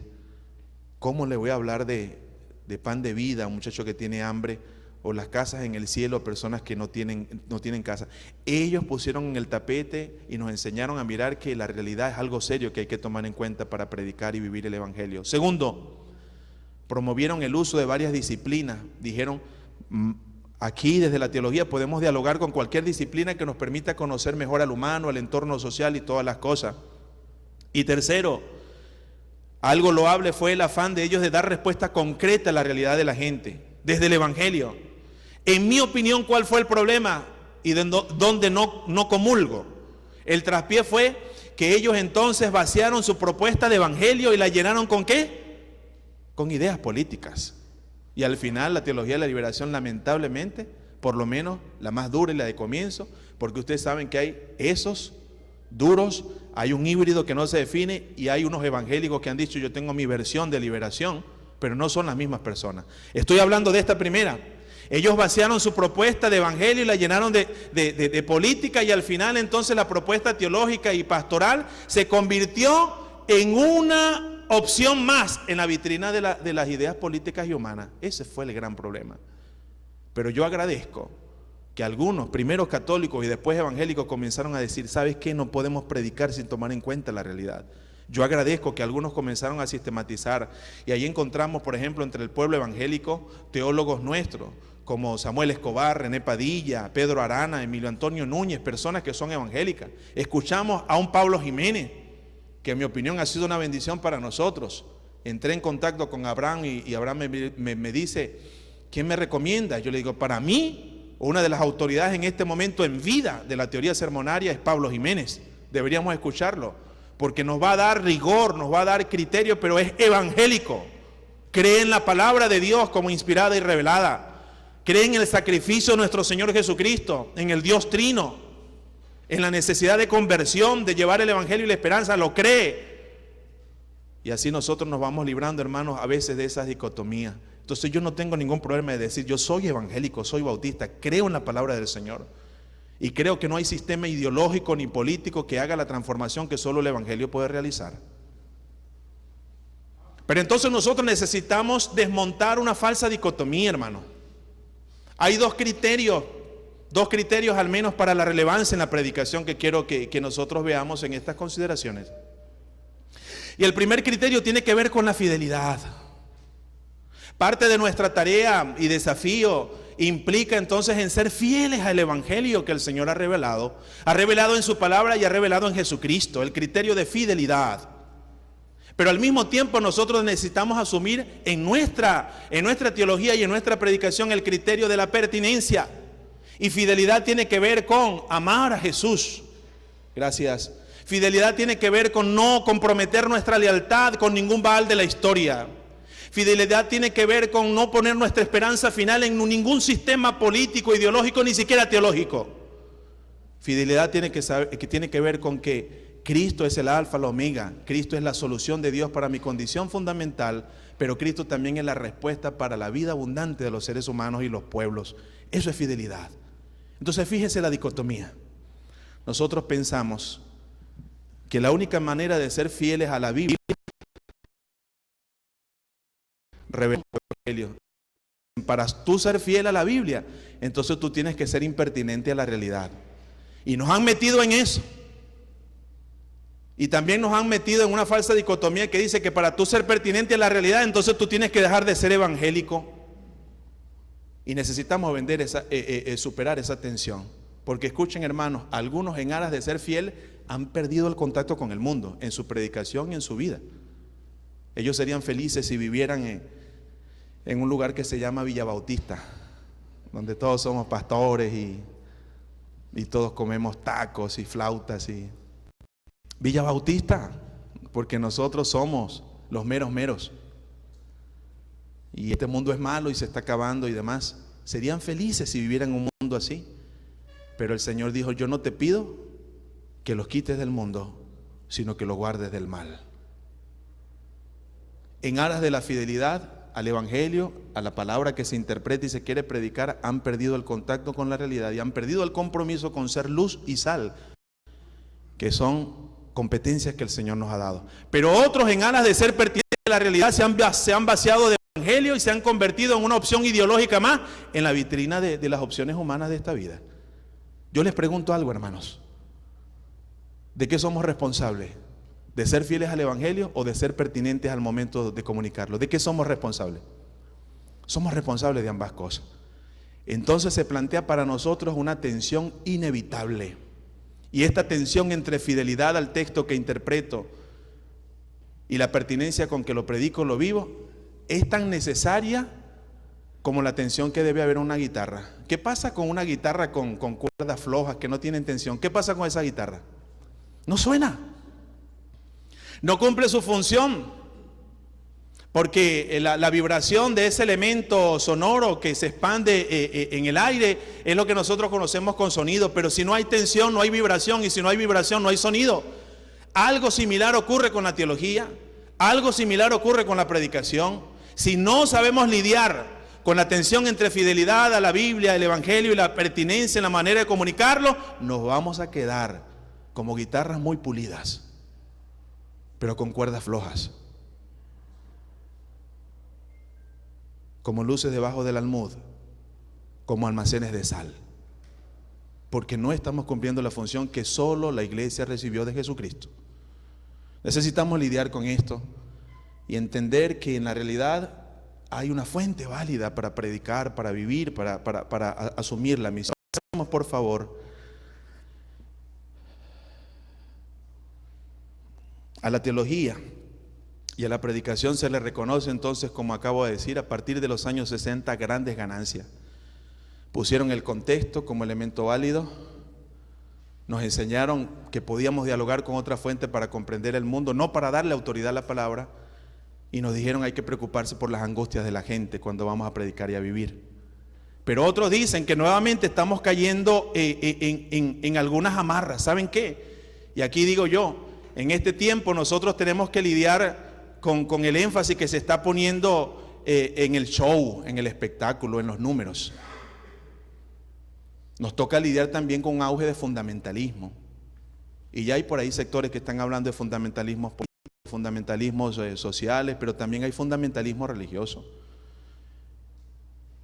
¿cómo le voy a hablar de pan de vida a un muchacho que tiene hambre? O las casas en el cielo a personas que no tienen casa. Ellos pusieron en el tapete y nos enseñaron a mirar que la realidad es algo serio que hay que tomar en cuenta para predicar y vivir el evangelio. Segundo, promovieron el uso de varias disciplinas. Dijeron: aquí desde la teología podemos dialogar con cualquier disciplina que nos permita conocer mejor al humano, al entorno social y todas las cosas. Y tercero, algo loable fue el afán de ellos de dar respuesta concreta a la realidad de la gente desde el evangelio. En mi opinión, ¿cuál fue el problema? Y donde no comulgo. El traspié fue que ellos entonces vaciaron su propuesta de evangelio y la llenaron ¿con qué? Con ideas políticas. Y al final la teología de la liberación, lamentablemente, por lo menos la más dura y la de comienzo, porque ustedes saben que hay esos duros, hay un híbrido que no se define, y hay unos evangélicos que han dicho: yo tengo mi versión de liberación, pero no son las mismas personas. Estoy hablando de esta primera. Ellos vaciaron su propuesta de evangelio y la llenaron de política, y al final entonces la propuesta teológica y pastoral se convirtió en una opción más en la vitrina de las ideas políticas y humanas. Ese fue el gran problema. Pero yo agradezco que algunos, primeros católicos y después evangélicos, comenzaron a decir: ¿sabes qué? No podemos predicar sin tomar en cuenta la realidad. Yo agradezco que algunos comenzaron a sistematizar, y ahí encontramos, por ejemplo, entre el pueblo evangélico, teólogos nuestros, como Samuel Escobar, René Padilla, Pedro Arana, Emilio Antonio Núñez, personas que son evangélicas. Escuchamos a un Pablo Jiménez, que en mi opinión ha sido una bendición para nosotros. Entré en contacto con Abraham y Abraham me dice: ¿quién me recomienda? Yo le digo: para mí, una de las autoridades en este momento en vida de la teoría sermonaria es Pablo Jiménez. deberíamos escucharlo, porque nos va a dar rigor, nos va a dar criterio, pero es evangélico. Cree en la palabra de Dios como inspirada y revelada. Cree en el sacrificio de nuestro Señor Jesucristo, en el Dios Trino, en la necesidad de conversión, de llevar el evangelio y la esperanza, lo cree. Y así nosotros nos vamos librando, hermanos, a veces de esas dicotomías. Entonces yo no tengo ningún problema de decir, yo soy evangélico, soy bautista, creo en la palabra del Señor. Y creo que no hay sistema ideológico ni político que haga la transformación que solo el evangelio puede realizar. Pero entonces nosotros necesitamos desmontar una falsa dicotomía, hermano. Hay dos criterios al menos para la relevancia en la predicación que quiero que nosotros veamos en estas consideraciones. Y el primer criterio tiene que ver con la fidelidad. Parte de nuestra tarea y desafío implica entonces en ser fieles al evangelio que el Señor ha revelado en su palabra y ha revelado en Jesucristo, el criterio de fidelidad. Pero al mismo tiempo nosotros necesitamos asumir en nuestra teología y en nuestra predicación el criterio de la pertinencia. Y fidelidad tiene que ver con amar a Jesús. Gracias. Fidelidad tiene que ver con no comprometer nuestra lealtad con ningún Baal de la historia. Fidelidad tiene que ver con no poner nuestra esperanza final en ningún sistema político, ideológico, ni siquiera teológico. Fidelidad tiene que ver con que Cristo es el alfa, la omega. Cristo es la solución de Dios para mi condición fundamental, pero Cristo también es la respuesta para la vida abundante de los seres humanos y los pueblos. Eso es fidelidad. Entonces fíjese la dicotomía. Nosotros pensamos que la única manera de ser fieles a la Biblia revelar el evangelio. Para tú ser fiel a la Biblia, entonces tú tienes que ser impertinente a la realidad. Y nos han metido en eso. Y también nos han metido en una falsa dicotomía que dice que para tú ser pertinente a la realidad, entonces tú tienes que dejar de ser evangélico. Y necesitamos superar esa tensión. Porque escuchen, hermanos, algunos en aras de ser fiel han perdido el contacto con el mundo en su predicación y en su vida. Ellos serían felices si vivieran en un lugar que se llama Villa Bautista, donde todos somos pastores y todos comemos tacos y flautas. Villa Bautista, porque nosotros somos los meros meros. Y este mundo es malo y se está acabando y demás. Serían felices si vivieran en un mundo así. Pero el Señor dijo, yo no te pido que los quites del mundo, sino que los guardes del mal. En aras de la fidelidad al evangelio, a la palabra que se interpreta y se quiere predicar, han perdido el contacto con la realidad y han perdido el compromiso con ser luz y sal, que son competencias que el Señor nos ha dado. Pero otros, en aras de ser pertinentes a la realidad, se han vaciado del evangelio y se han convertido en una opción ideológica más en la vitrina de las opciones humanas de esta vida. Yo les pregunto algo, hermanos. ¿De qué somos responsables? ¿De ser fieles al evangelio o de ser pertinentes al momento de comunicarlo? ¿De qué somos responsables? Somos responsables de ambas cosas. Entonces se plantea para nosotros una tensión inevitable. Y esta tensión entre fidelidad al texto que interpreto y la pertinencia con que lo predico, lo vivo, es tan necesaria como la tensión que debe haber en una guitarra. ¿Qué pasa con una guitarra con cuerdas flojas que no tienen tensión? ¿Qué pasa con esa guitarra? No suena. No cumple su función, porque la vibración de ese elemento sonoro que se expande en el aire es lo que nosotros conocemos con sonido. Pero si no hay tensión, no hay vibración, y si no hay vibración, no hay sonido. Algo similar ocurre con la teología, algo similar ocurre con la predicación. Si no sabemos lidiar con la tensión entre fidelidad a la Biblia, el evangelio y la pertinencia en la manera de comunicarlo, nos vamos a quedar como guitarras muy pulidas, pero con cuerdas flojas, como luces debajo del almud, como almacenes de sal, porque no estamos cumpliendo la función que solo la iglesia recibió de Jesucristo. Necesitamos lidiar con esto y entender que en la realidad hay una fuente válida para predicar, para vivir, para asumir la misión. Por favor, a la teología y a la predicación se le reconoce entonces, como acabo de decir, a partir de los años 60, grandes ganancias. Pusieron el contexto como elemento válido, Nos enseñaron que podíamos dialogar con otra fuente para comprender el mundo, no para darle autoridad a la palabra. Y nos dijeron hay que preocuparse por las angustias de la gente cuando vamos a predicar y a vivir. Pero otros dicen que nuevamente estamos cayendo en algunas amarras. ¿Saben qué? Y aquí digo yo, en este tiempo nosotros tenemos que lidiar con el énfasis que se está poniendo en el show, en el espectáculo, en los números. Nos toca lidiar también con un auge de fundamentalismo. Y ya hay por ahí sectores que están hablando de fundamentalismos políticos, fundamentalismos sociales, pero también hay fundamentalismo religioso.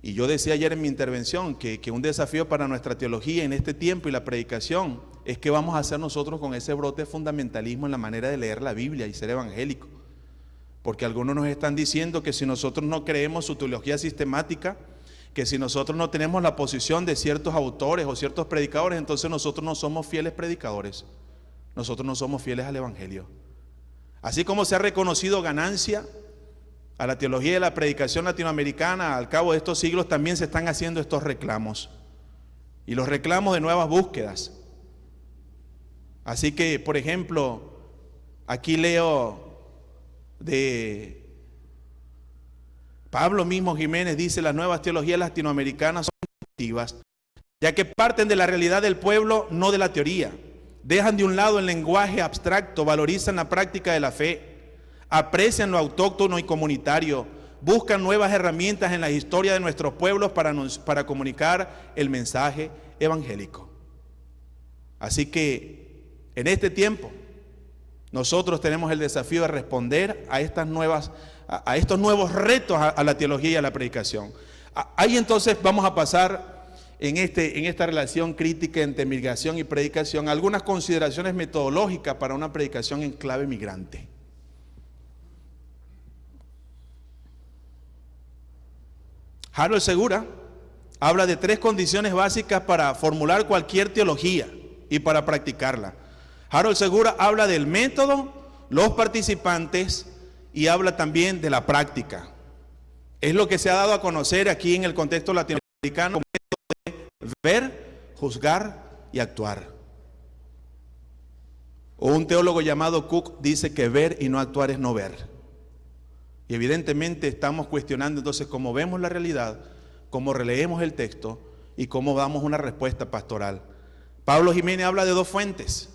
Y yo decía ayer en mi intervención que un desafío para nuestra teología en este tiempo y la predicación es que vamos a hacer nosotros con ese brote de fundamentalismo en la manera de leer la Biblia y ser evangélico. Porque algunos nos están diciendo que si nosotros no creemos su teología sistemática, que si nosotros no tenemos la posición de ciertos autores o ciertos predicadores, entonces nosotros no somos fieles predicadores, nosotros no somos fieles al evangelio. Así como se ha reconocido ganancia a la teología de la predicación latinoamericana, al cabo de estos siglos también se están haciendo estos reclamos, y los reclamos de nuevas búsquedas. Así que, por ejemplo, aquí leo de Pablo mismo Jiménez, dice: las nuevas teologías latinoamericanas son efectivas, ya que parten de la realidad del pueblo, no de la teoría. Dejan de un lado el lenguaje abstracto, valorizan la práctica de la fe, aprecian lo autóctono y comunitario, buscan nuevas herramientas en la historia de nuestros pueblos para comunicar el mensaje evangélico. Así que en este tiempo nosotros tenemos el desafío de responder a estos nuevos retos a la teología y a la predicación. Ahí entonces vamos a pasar en esta relación crítica entre migración y predicación algunas consideraciones metodológicas para una predicación en clave migrante. Harold Segura habla de 3 condiciones básicas para formular cualquier teología y para practicarla. Harold Segura habla del método, los participantes y habla también de la práctica. Es lo que se ha dado a conocer aquí en el contexto latinoamericano como método de ver, juzgar y actuar. O un teólogo llamado Cook dice que ver y no actuar es no ver. Y evidentemente estamos cuestionando entonces cómo vemos la realidad, cómo releemos el texto y cómo damos una respuesta pastoral. Pablo Jiménez habla de 2 fuentes.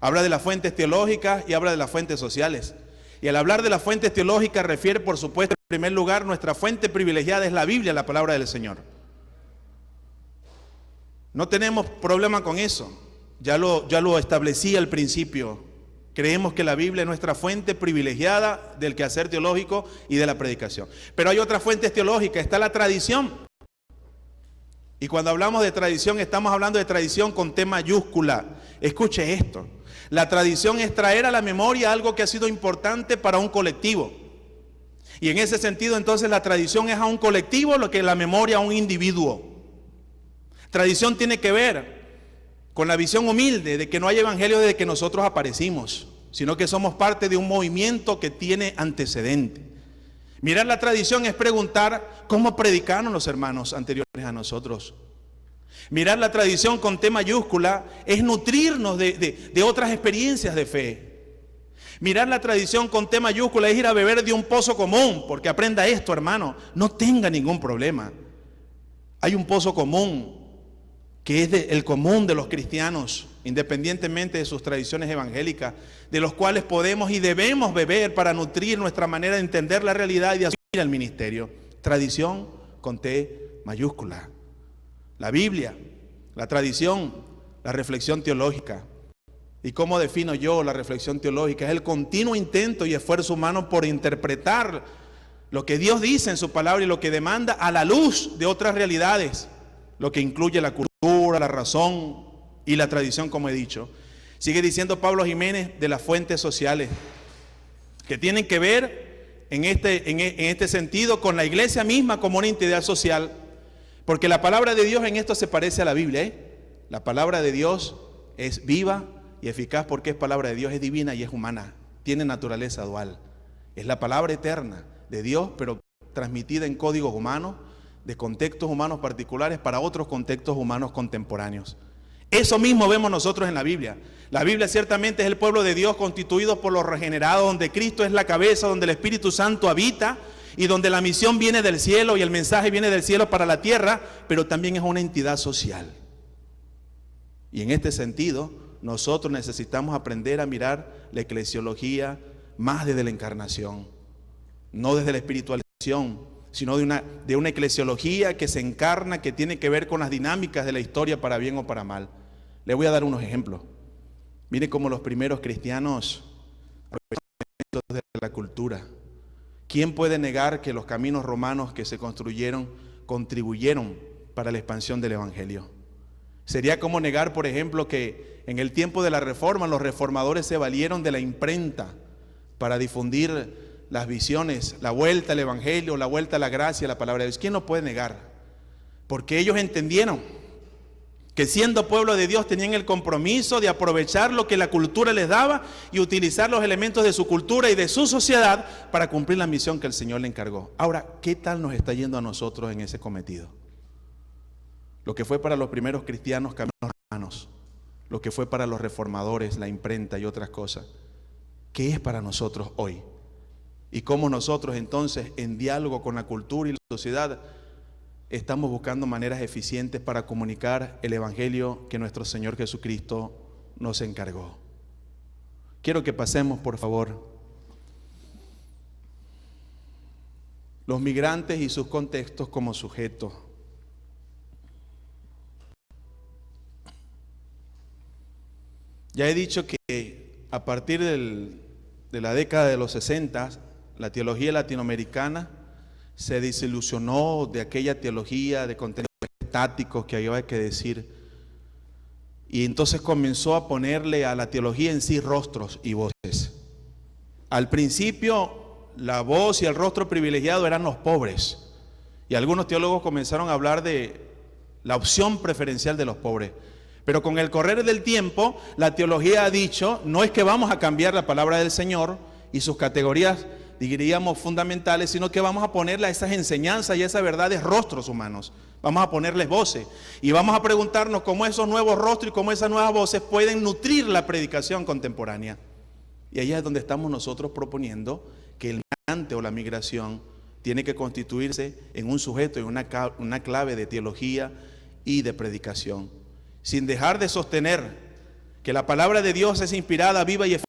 Habla de las fuentes teológicas y habla de las fuentes sociales. Y al hablar de las fuentes teológicas refiere, por supuesto, en primer lugar, nuestra fuente privilegiada es la Biblia, la palabra del Señor. No tenemos problema con eso. Ya lo establecí al principio. Creemos que la Biblia es nuestra fuente privilegiada del quehacer teológico y de la predicación. Pero hay otras fuentes teológicas, está la tradición. Y cuando hablamos de tradición, estamos hablando de tradición con T mayúscula. Escuche esto. La tradición es traer a la memoria algo que ha sido importante para un colectivo. Y en ese sentido, entonces, la tradición es a un colectivo lo que la memoria a un individuo. Tradición tiene que ver con la visión humilde de que no hay evangelio desde que nosotros aparecimos, sino que somos parte de un movimiento que tiene antecedente. Mirar la tradición es preguntar cómo predicaron los hermanos anteriores a nosotros. Mirar la tradición con T mayúscula es nutrirnos de otras experiencias de fe. Mirar la tradición con T mayúscula es ir a beber de un pozo común, porque aprenda esto, hermano, no tenga ningún problema. Hay un pozo común que es el común de los cristianos, independientemente de sus tradiciones evangélicas, de los cuales podemos y debemos beber para nutrir nuestra manera de entender la realidad y de asumir el ministerio. Tradición con T mayúscula. La Biblia, la tradición, la reflexión teológica. ¿Y cómo defino yo la reflexión teológica? Es el continuo intento y esfuerzo humano por interpretar lo que Dios dice en su palabra y lo que demanda a la luz de otras realidades, lo que incluye la cultura, la razón y la tradición, como he dicho. Sigue diciendo Pablo Jiménez de las fuentes sociales, que tienen que ver en este sentido con la iglesia misma como una entidad social. Porque la palabra de Dios en esto se parece a la Biblia, La palabra de Dios es viva y eficaz porque es palabra de Dios, es divina y es humana. Tiene naturaleza dual. Es la palabra eterna de Dios, pero transmitida en códigos humanos, de contextos humanos particulares para otros contextos humanos contemporáneos. Eso mismo vemos nosotros en la Biblia. La Biblia ciertamente es el pueblo de Dios constituido por los regenerados, donde Cristo es la cabeza, donde el Espíritu Santo habita y donde la misión viene del cielo y el mensaje viene del cielo para la tierra, pero también es una entidad social. Y en este sentido, nosotros necesitamos aprender a mirar la eclesiología más desde la encarnación, no desde la espiritualización, sino de una eclesiología que se encarna, que tiene que ver con las dinámicas de la historia para bien o para mal. Le voy a dar unos ejemplos. Mire cómo los primeros cristianos de la cultura. ¿Quién puede negar que los caminos romanos que se construyeron contribuyeron para la expansión del evangelio? Sería como negar, por ejemplo, que en el tiempo de la Reforma los reformadores se valieron de la imprenta para difundir las visiones, la vuelta al evangelio, la vuelta a la gracia, la palabra de Dios. ¿Quién lo puede negar? Porque ellos entendieron que siendo pueblo de Dios tenían el compromiso de aprovechar lo que la cultura les daba y utilizar los elementos de su cultura y de su sociedad para cumplir la misión que el Señor le encargó. Ahora, ¿qué tal nos está yendo a nosotros en ese cometido? Lo que fue para los primeros cristianos caminos romanos, lo que fue para los reformadores la imprenta y otras cosas, ¿qué es para nosotros hoy? Y cómo nosotros entonces, en diálogo con la cultura y la sociedad, estamos buscando maneras eficientes para comunicar el evangelio que nuestro Señor Jesucristo nos encargó. Quiero que pasemos, por favor, los migrantes y sus contextos como sujetos. Ya he dicho que a partir de la década de los 60, la teología latinoamericana se desilusionó de aquella teología de contenidos estáticos que había que decir, y entonces comenzó a ponerle a la teología en sí rostros y voces. Al principio la voz y el rostro privilegiado eran los pobres, y algunos teólogos comenzaron a hablar de la opción preferencial de los pobres. Pero con el correr del tiempo, la teología ha dicho, no es que vamos a cambiar la palabra del Señor y sus categorías, diríamos, fundamentales, sino que vamos a ponerle a esas enseñanzas y a esas verdades rostros humanos. Vamos a ponerles voces y vamos a preguntarnos cómo esos nuevos rostros y cómo esas nuevas voces pueden nutrir la predicación contemporánea. Y ahí es donde estamos nosotros proponiendo que el migrante o la migración tiene que constituirse en un sujeto y una clave de teología y de predicación, sin dejar de sostener que la palabra de Dios es inspirada, viva y eficaz,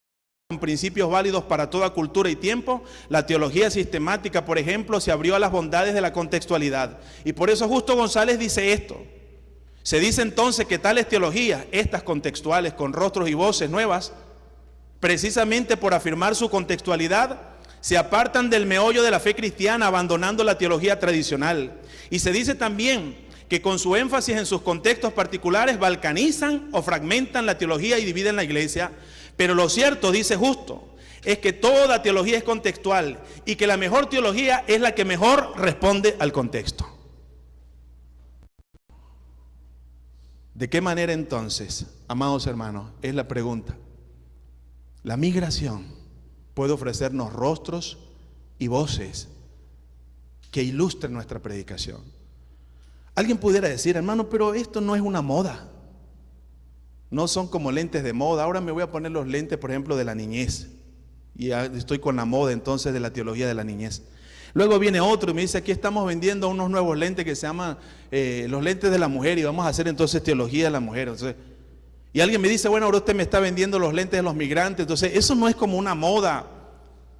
con principios válidos para toda cultura y tiempo. La teología sistemática, por ejemplo, se abrió a las bondades de la contextualidad. Y por eso Justo González dice esto. Se dice entonces que tales teologías, estas contextuales con rostros y voces nuevas, precisamente por afirmar su contextualidad, se apartan del meollo de la fe cristiana, abandonando la teología tradicional. Y se dice también que con su énfasis en sus contextos particulares balcanizan o fragmentan la teología y dividen la iglesia. Pero lo cierto, dice Justo, es que toda teología es contextual y que la mejor teología es la que mejor responde al contexto. ¿De qué manera entonces, amados hermanos, es la pregunta? La migración puede ofrecernos rostros y voces que ilustren nuestra predicación. Alguien pudiera decir, hermano, pero esto no es una moda. No son como lentes de moda. Ahora me voy a poner los lentes, por ejemplo, de la niñez. Y ya estoy con la moda entonces de la teología de la niñez. Luego viene otro y me dice, aquí estamos vendiendo unos nuevos lentes que se llaman los lentes de la mujer y vamos a hacer entonces teología de la mujer. Entonces, y alguien me dice, bueno, ahora usted me está vendiendo los lentes de los migrantes. Entonces, eso no es como una moda.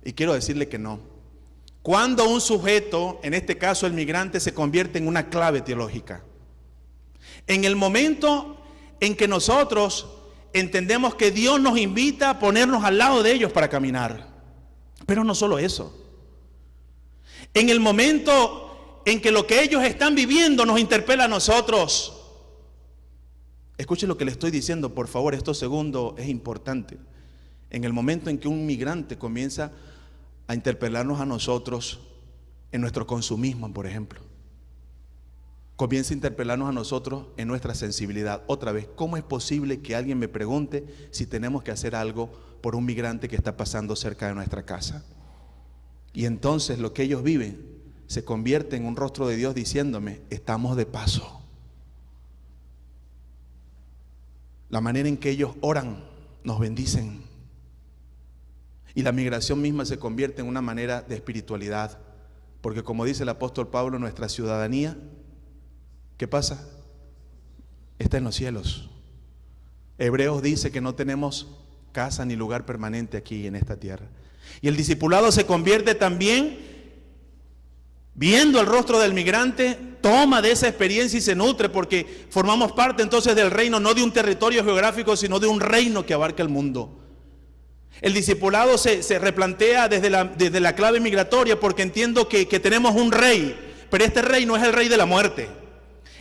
Y quiero decirle que no. Cuando un sujeto, en este caso el migrante, se convierte en una clave teológica. En el momento en que nosotros entendemos que Dios nos invita a ponernos al lado de ellos para caminar. Pero no solo eso. En el momento en que lo que ellos están viviendo nos interpela a nosotros. Escuche lo que le estoy diciendo, por favor, esto segundo es importante. En el momento en que un migrante comienza a interpelarnos a nosotros en nuestro consumismo, por ejemplo. Comienza a interpelarnos a nosotros en nuestra sensibilidad. Otra vez, ¿cómo es posible que alguien me pregunte si tenemos que hacer algo por un migrante que está pasando cerca de nuestra casa? Y entonces lo que ellos viven se convierte en un rostro de Dios diciéndome, estamos de paso. La manera en que ellos oran nos bendicen. Y la migración misma se convierte en una manera de espiritualidad. Porque como dice el apóstol Pablo, nuestra ciudadanía, ¿qué pasa? Está en los cielos. Hebreos dice que no tenemos casa ni lugar permanente aquí en esta tierra. Y el discipulado se convierte también, viendo el rostro del migrante, toma de esa experiencia y se nutre, porque formamos parte entonces del reino, no de un territorio geográfico, sino de un reino que abarca el mundo. El discipulado se replantea desde la clave migratoria, porque entiendo que tenemos un rey, pero este rey no es el rey de la muerte.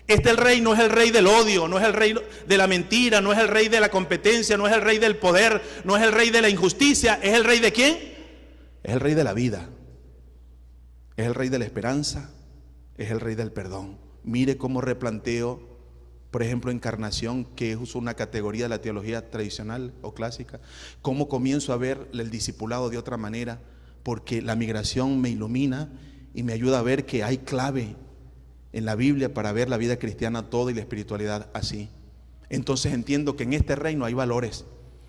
Este rey no es el rey del odio, no es el rey de la mentira, no es el rey de la competencia, no es el rey del poder, no es el rey de la injusticia. ¿Es el rey de quién? Es el rey de la vida. Es el rey de la esperanza, es el rey del perdón. Mire cómo replanteo, por ejemplo, encarnación, que es una categoría de la teología tradicional o clásica. Cómo comienzo a ver el discipulado de otra manera, porque la migración me ilumina y me ayuda a ver que hay clave en la Biblia para ver la vida cristiana toda y la espiritualidad así. Entonces entiendo que en este reino hay valores.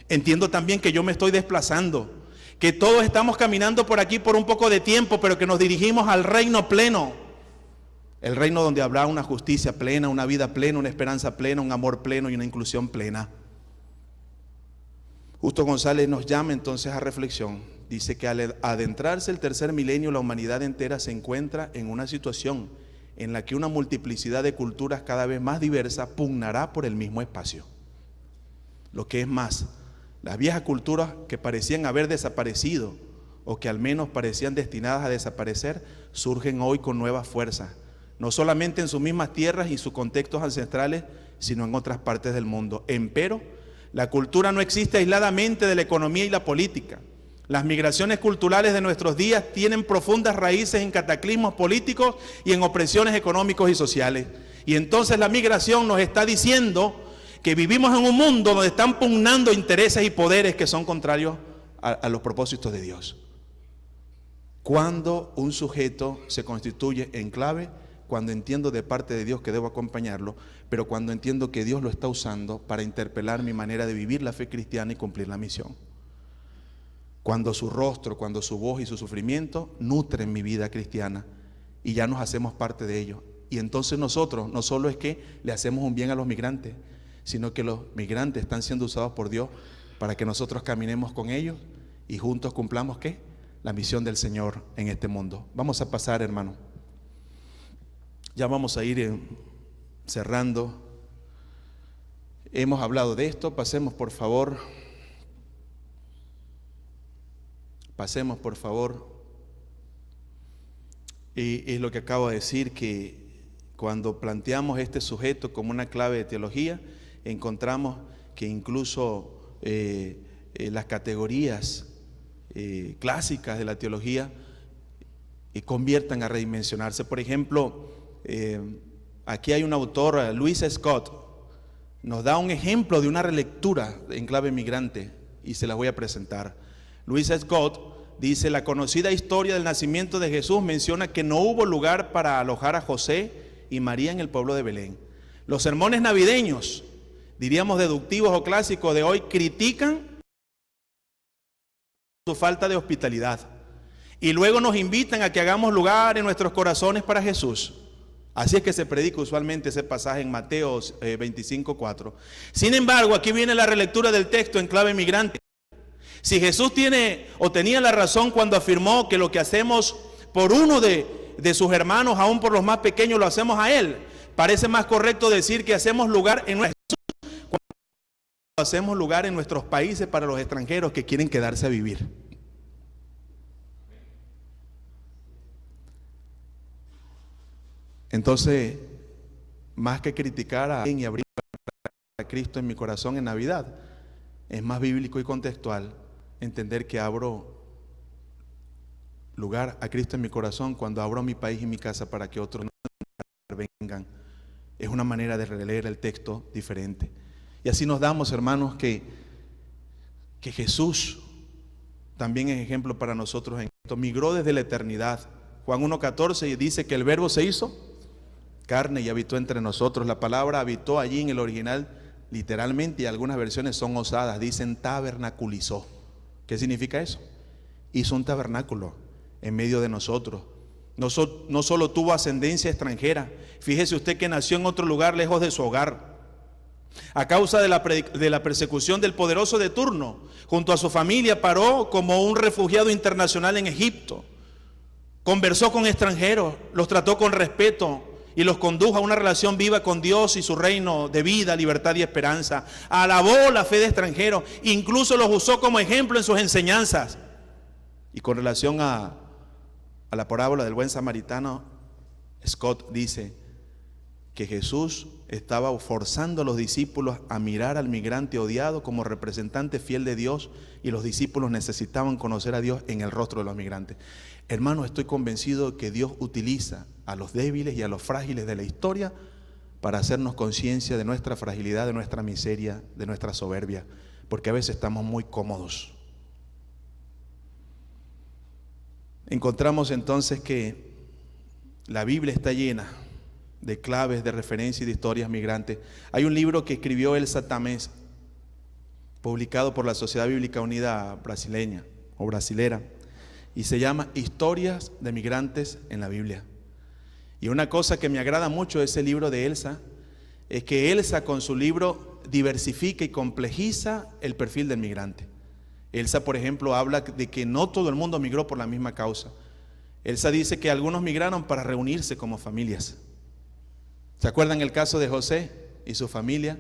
Entiendo también que yo me estoy desplazando, que todos estamos caminando por aquí por un poco de tiempo, pero que nos dirigimos al reino pleno. El reino donde habrá una justicia plena, una vida plena, una esperanza plena, un amor pleno y una inclusión plena. Justo González nos llama entonces a reflexión. Dice que al adentrarse el tercer milenio, la humanidad entera se encuentra en una situación en la que una multiplicidad de culturas cada vez más diversas pugnará por el mismo espacio. Lo que es más, las viejas culturas que parecían haber desaparecido, o que al menos parecían destinadas a desaparecer, surgen hoy con nuevas fuerzas, no solamente en sus mismas tierras y sus contextos ancestrales, sino en otras partes del mundo. Empero, la cultura no existe aisladamente de la economía y la política. Las migraciones culturales de nuestros días tienen profundas raíces en cataclismos políticos y en opresiones económicos y sociales. Y entonces la migración nos está diciendo que vivimos en un mundo donde están pugnando intereses y poderes que son contrarios a los propósitos de Dios. Cuando un sujeto se constituye en clave, cuando entiendo de parte de Dios que debo acompañarlo, pero cuando entiendo que Dios lo está usando para interpelar mi manera de vivir la fe cristiana y cumplir la misión. Cuando su rostro, cuando su voz y su sufrimiento nutren mi vida cristiana y ya nos hacemos parte de ello. Y entonces nosotros no solo es que le hacemos un bien a los migrantes, sino que los migrantes están siendo usados por Dios para que nosotros caminemos con ellos y juntos cumplamos ¿qué? La misión del Señor en este mundo. Vamos a pasar, hermano. Ya vamos a ir cerrando. Hemos hablado de esto. Pasemos por favor. Y es lo que acabo de decir, que cuando planteamos este sujeto como una clave de teología, encontramos que incluso las categorías clásicas de la teología conviertan a redimensionarse. Por ejemplo, aquí hay un autor, Louis Scott, nos da un ejemplo de una relectura en clave migrante y se las voy a presentar. Louis Scott dice: la conocida historia del nacimiento de Jesús menciona que no hubo lugar para alojar a José y María en el pueblo de Belén. Los sermones navideños, diríamos deductivos o clásicos de hoy, critican su falta de hospitalidad y luego nos invitan a que hagamos lugar en nuestros corazones para Jesús. Así es que se predica usualmente ese pasaje en Mateo 25:4. Sin embargo, aquí viene la relectura del texto en clave migrante. Si Jesús tiene o tenía la razón cuando afirmó que lo que hacemos por uno de sus hermanos, aún por los más pequeños, lo hacemos a Él, parece más correcto decir que hacemos lugar en nuestros hacemos lugar en nuestros países para los extranjeros que quieren quedarse a vivir. Entonces, más que criticar a alguien y abrir a Cristo en mi corazón en Navidad, es más bíblico y contextual entender que abro lugar a Cristo en mi corazón cuando abro mi país y mi casa para que otros no vengan. Es una manera de releer el texto diferente. Y así nos damos, hermanos, que Jesús también es ejemplo para nosotros en esto. Migró desde la eternidad. Juan 1:14 dice que el verbo se hizo carne y habitó entre nosotros. La palabra habitó allí en el original literalmente, y algunas versiones son osadas, dicen tabernaculizó. ¿Qué significa eso? Hizo un tabernáculo en medio de nosotros. No solo tuvo ascendencia extranjera, fíjese usted que nació en otro lugar lejos de su hogar. A causa de la persecución del poderoso de turno, junto a su familia paró como un refugiado internacional en Egipto. Conversó con extranjeros, los trató con respeto y los condujo a una relación viva con Dios y su reino de vida, libertad y esperanza. Alabó la fe de extranjeros, incluso los usó como ejemplo en sus enseñanzas. Y con relación a la parábola del buen samaritano, Scott dice que Jesús estaba forzando a los discípulos a mirar al migrante odiado como representante fiel de Dios, y los discípulos necesitaban conocer a Dios en el rostro de los migrantes. Hermano, estoy convencido de que Dios utiliza a los débiles y a los frágiles de la historia para hacernos conciencia de nuestra fragilidad, de nuestra miseria, de nuestra soberbia, porque a veces estamos muy cómodos. Encontramos entonces que la Biblia está llena de claves, de referencia y de historias migrantes. Hay un libro que escribió Elsa Tamés, publicado por la Sociedad Bíblica Unida Brasileña o Brasilera, y se llama Historias de Migrantes en la Biblia. Y una cosa que me agrada mucho de ese libro de Elsa es que Elsa con su libro diversifica y complejiza el perfil del migrante. Elsa, por ejemplo, habla de que no todo el mundo migró por la misma causa. Elsa dice que algunos migraron para reunirse como familias. ¿Se acuerdan el caso de José y su familia?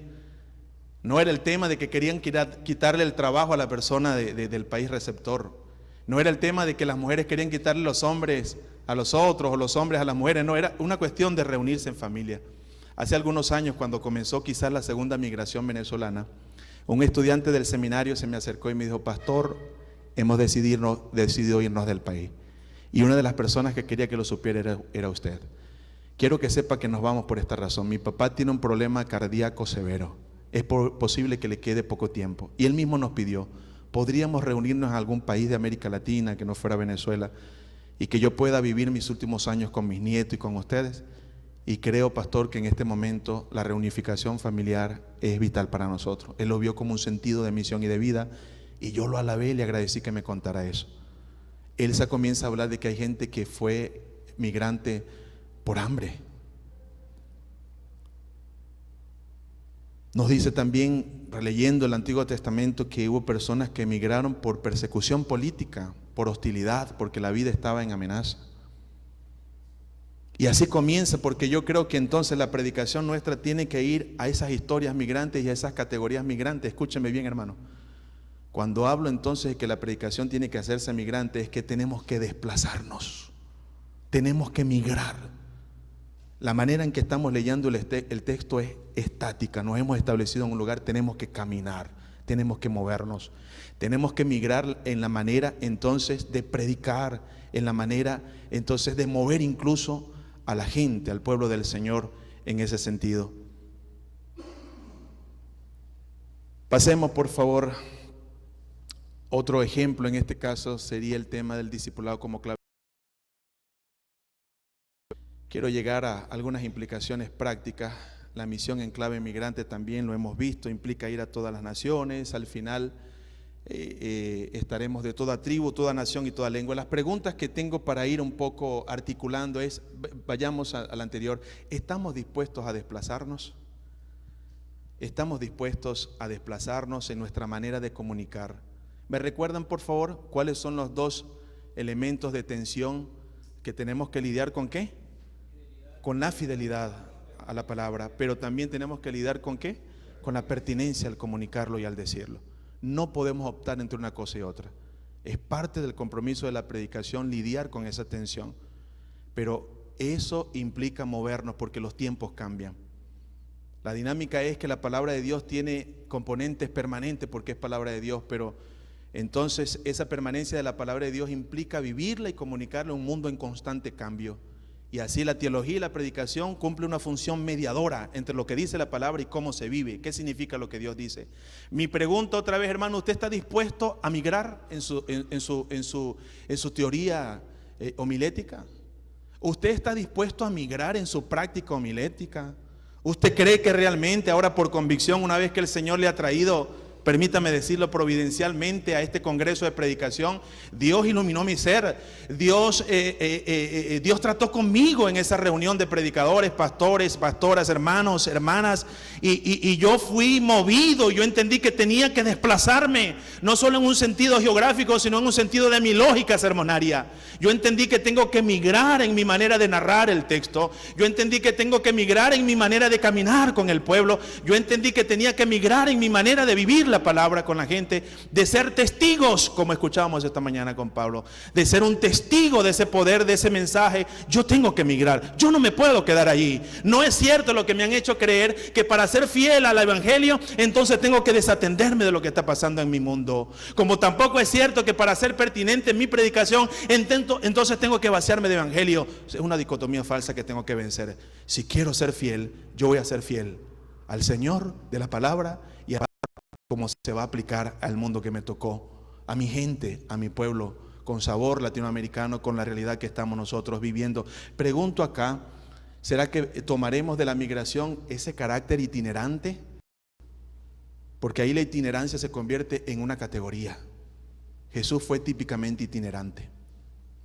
No era el tema de que querían quitarle el trabajo a la persona del país receptor. No era el tema de que las mujeres querían quitarle los hombres a los otros o los hombres a las mujeres. No, era una cuestión de reunirse en familia. Hace algunos años, cuando comenzó quizás la segunda migración venezolana, un estudiante del seminario se me acercó y me dijo: pastor, hemos decidido irnos del país. Y una de las personas que quería que lo supiera era usted. Quiero que sepa que nos vamos por esta razón. Mi papá tiene un problema cardíaco severo. Es posible que le quede poco tiempo. Y él mismo nos pidió: ¿podríamos reunirnos en algún país de América Latina que no fuera Venezuela y que yo pueda vivir mis últimos años con mis nietos y con ustedes? Y creo, pastor, que en este momento la reunificación familiar es vital para nosotros. Él lo vio como un sentido de misión y de vida, y yo lo alabé y le agradecí que me contara eso. Elsa comienza a hablar de que hay gente que fue migrante por hambre. Nos dice también, releyendo el Antiguo Testamento, que hubo personas que emigraron por persecución política, por hostilidad, porque la vida estaba en amenaza. Y así comienza, porque yo creo que entonces la predicación nuestra tiene que ir a esas historias migrantes y a esas categorías migrantes. Escúcheme bien, hermano. Cuando hablo entonces de que la predicación tiene que hacerse migrante, es que tenemos que desplazarnos, tenemos que migrar. La manera en que estamos leyendo el texto es estática. Nos hemos establecido en un lugar, tenemos que caminar, tenemos que movernos, tenemos que migrar en la manera entonces de predicar, en la manera entonces de mover incluso a la gente, al pueblo del Señor en ese sentido. Pasemos, por favor. Otro ejemplo en este caso sería el tema del discipulado como clave. Quiero llegar a algunas implicaciones prácticas. La misión en clave migrante también lo hemos visto, implica ir a todas las naciones. Al final estaremos de toda tribu, toda nación y toda lengua. Las preguntas que tengo para ir un poco articulando es, vayamos al anterior. ¿Estamos dispuestos a desplazarnos? ¿Estamos dispuestos a desplazarnos en nuestra manera de comunicar? ¿Me recuerdan, por favor, cuáles son los dos elementos de tensión que tenemos que lidiar con qué? Con la fidelidad a la palabra, pero también tenemos que lidiar con qué? Con la pertinencia al comunicarlo y al decirlo. No podemos optar entre una cosa y otra. Es parte del compromiso de la predicación lidiar con esa tensión, pero eso implica movernos porque los tiempos cambian. La dinámica es que la palabra de Dios tiene componentes permanentes porque es palabra de Dios, pero entonces esa permanencia de la palabra de Dios implica vivirla y comunicarla en un mundo en constante cambio. Y así la teología y la predicación cumple una función mediadora entre lo que dice la palabra y cómo se vive. ¿Qué significa lo que Dios dice? Mi pregunta otra vez, hermano, ¿usted está dispuesto a migrar en su teoría homilética? ¿Usted está dispuesto a migrar en su práctica homilética? ¿Usted cree que realmente ahora por convicción, una vez que el Señor le ha traído, permítame decirlo providencialmente, a este congreso de predicación, Dios iluminó mi ser? Dios trató conmigo en esa reunión de predicadores, pastores, pastoras, hermanos, hermanas, y yo fui movido. Yo entendí que tenía que desplazarme, no solo en un sentido geográfico, sino en un sentido de mi lógica sermonaria. Yo entendí que tengo que migrar en mi manera de narrar el texto. Yo entendí que tengo que migrar en mi manera de caminar con el pueblo. Yo entendí que tenía que migrar en mi manera de vivir la palabra con la gente, de ser testigos, como escuchábamos esta mañana con Pablo, de ser un testigo de ese poder, de ese mensaje. Yo tengo que migrar, yo no me puedo quedar allí. No es cierto lo que me han hecho creer, que para ser fiel al evangelio entonces tengo que desatenderme de lo que está pasando en mi mundo. Como tampoco es cierto que para ser pertinente en mi predicación entonces tengo que vaciarme de evangelio. Es una dicotomía falsa que tengo que vencer. Si quiero ser fiel, yo voy a ser fiel al Señor de la palabra y a cómo se va a aplicar al mundo que me tocó, a mi gente, a mi pueblo, con sabor latinoamericano, con la realidad que estamos nosotros viviendo. Pregunto acá, ¿será que tomaremos de la migración ese carácter itinerante? Porque ahí la itinerancia se convierte en una categoría. Jesús fue típicamente itinerante.